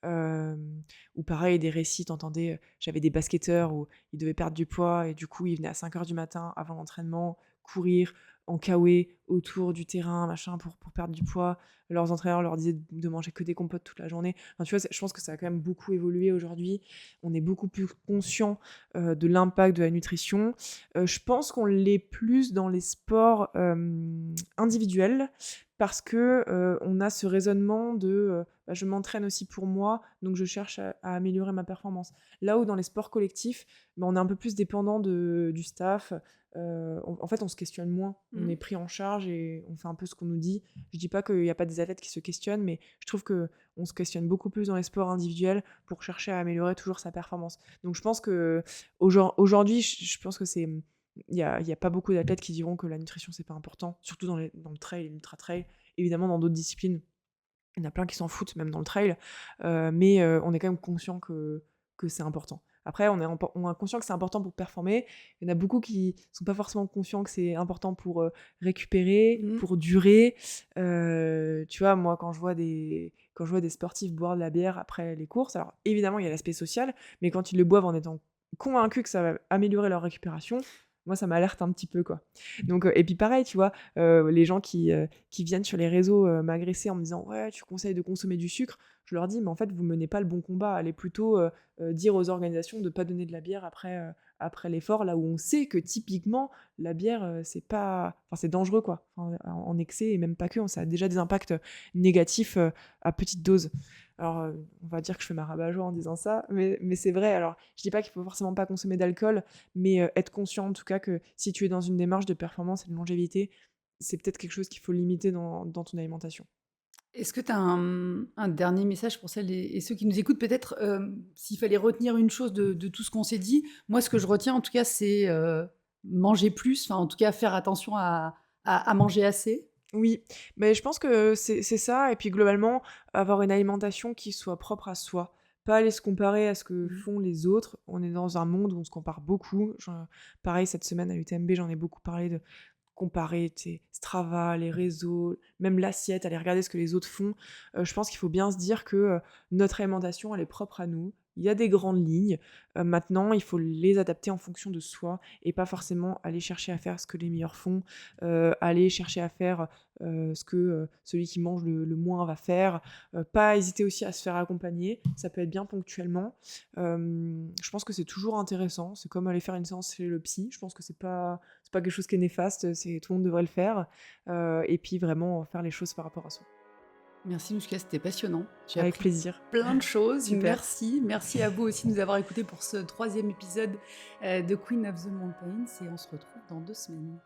Ou pareil, des récits, t'entendais, j'avais des basketteurs où ils devaient perdre du poids, et du coup, ils venaient à 5 heures du matin avant l'entraînement, courir en K.O.E. autour du terrain, machin, pour perdre du poids. Leurs entraîneurs leur disaient de manger que des compotes toute la journée. Enfin, tu vois, je pense que ça a quand même beaucoup évolué aujourd'hui. On est beaucoup plus conscient de l'impact de la nutrition. Je pense qu'on l'est plus dans les sports individuels, parce que on a ce raisonnement de je m'entraîne aussi pour moi, donc je cherche à améliorer ma performance. Là où dans les sports collectifs, on est un peu plus dépendant du staff. En fait, on se questionne moins. On est pris en charge et on fait un peu ce qu'on nous dit. Je dis pas qu'il n'y a pas des athlètes qui se questionnent, mais je trouve qu'on se questionne beaucoup plus dans les sports individuels pour chercher à améliorer toujours sa performance. Donc je pense que aujourd'hui, je pense que il y a pas beaucoup d'athlètes qui diront que la nutrition c'est pas important, surtout dans le trail et l'ultra trail. Évidemment, dans d'autres disciplines, il y en a plein qui s'en foutent, même dans le trail, mais on est quand même conscient que c'est important. Après, on est conscient que c'est important pour performer. Il y en a beaucoup qui sont pas forcément conscients que c'est important pour récupérer, pour durer. Tu vois, moi, quand je vois des sportifs boire de la bière après les courses, alors évidemment, il y a l'aspect social, mais quand ils le boivent en étant convaincus que ça va améliorer leur récupération, moi, ça m'alerte un petit peu, quoi. Donc, et puis pareil, tu vois, les gens qui viennent sur les réseaux m'agresser en me disant « Ouais, tu conseilles de consommer du sucre », je leur dis « Mais en fait, vous menez pas le bon combat. Allez plutôt dire aux organisations de pas donner de la bière après l'effort, là où on sait que typiquement, la bière, c'est dangereux, quoi. Enfin, en excès, et même pas que, ça a déjà des impacts négatifs à petite dose. » Alors, on va dire que je fais ma rabat-joie en disant ça, mais c'est vrai. Alors, je dis pas qu'il faut forcément pas consommer d'alcool, mais être conscient en tout cas que si tu es dans une démarche de performance et de longévité, c'est peut-être quelque chose qu'il faut limiter dans ton alimentation. Est-ce que tu as un dernier message pour celles et ceux qui nous écoutent? Peut-être, s'il fallait retenir une chose de tout ce qu'on s'est dit, moi, ce que je retiens, en tout cas, c'est manger plus, enfin, en tout cas, faire attention à manger assez. Oui, mais je pense que c'est ça et puis globalement, avoir une alimentation qui soit propre à soi. Pas aller se comparer à ce que Mmh. font les autres. On est dans un monde où on se compare beaucoup. Pareil, cette semaine à l'UTMB, j'en ai beaucoup parlé de comparer, tu sais, Strava, les réseaux, même l'assiette, aller regarder ce que les autres font. Je pense qu'il faut bien se dire que, notre alimentation, elle est propre à nous. Il y a des grandes lignes. Maintenant, il faut les adapter en fonction de soi et pas forcément aller chercher à faire ce que les meilleurs font, aller chercher à faire, ce que, celui qui mange le moins va faire. Pas hésiter aussi à se faire accompagner, ça peut être bien ponctuellement. Je pense que c'est toujours intéressant, c'est comme aller faire une séance chez le psy, je pense que c'est pas quelque chose qui est néfaste, c'est tout le monde devrait le faire, et puis vraiment faire les choses par rapport à soi. Merci Mouchka, c'était passionnant. J'ai Avec appris plaisir. plein de choses. Super. Merci. Merci à vous aussi de nous avoir écoutés pour ce 3e épisode de Queen of the Mountains et on se retrouve dans 2 semaines.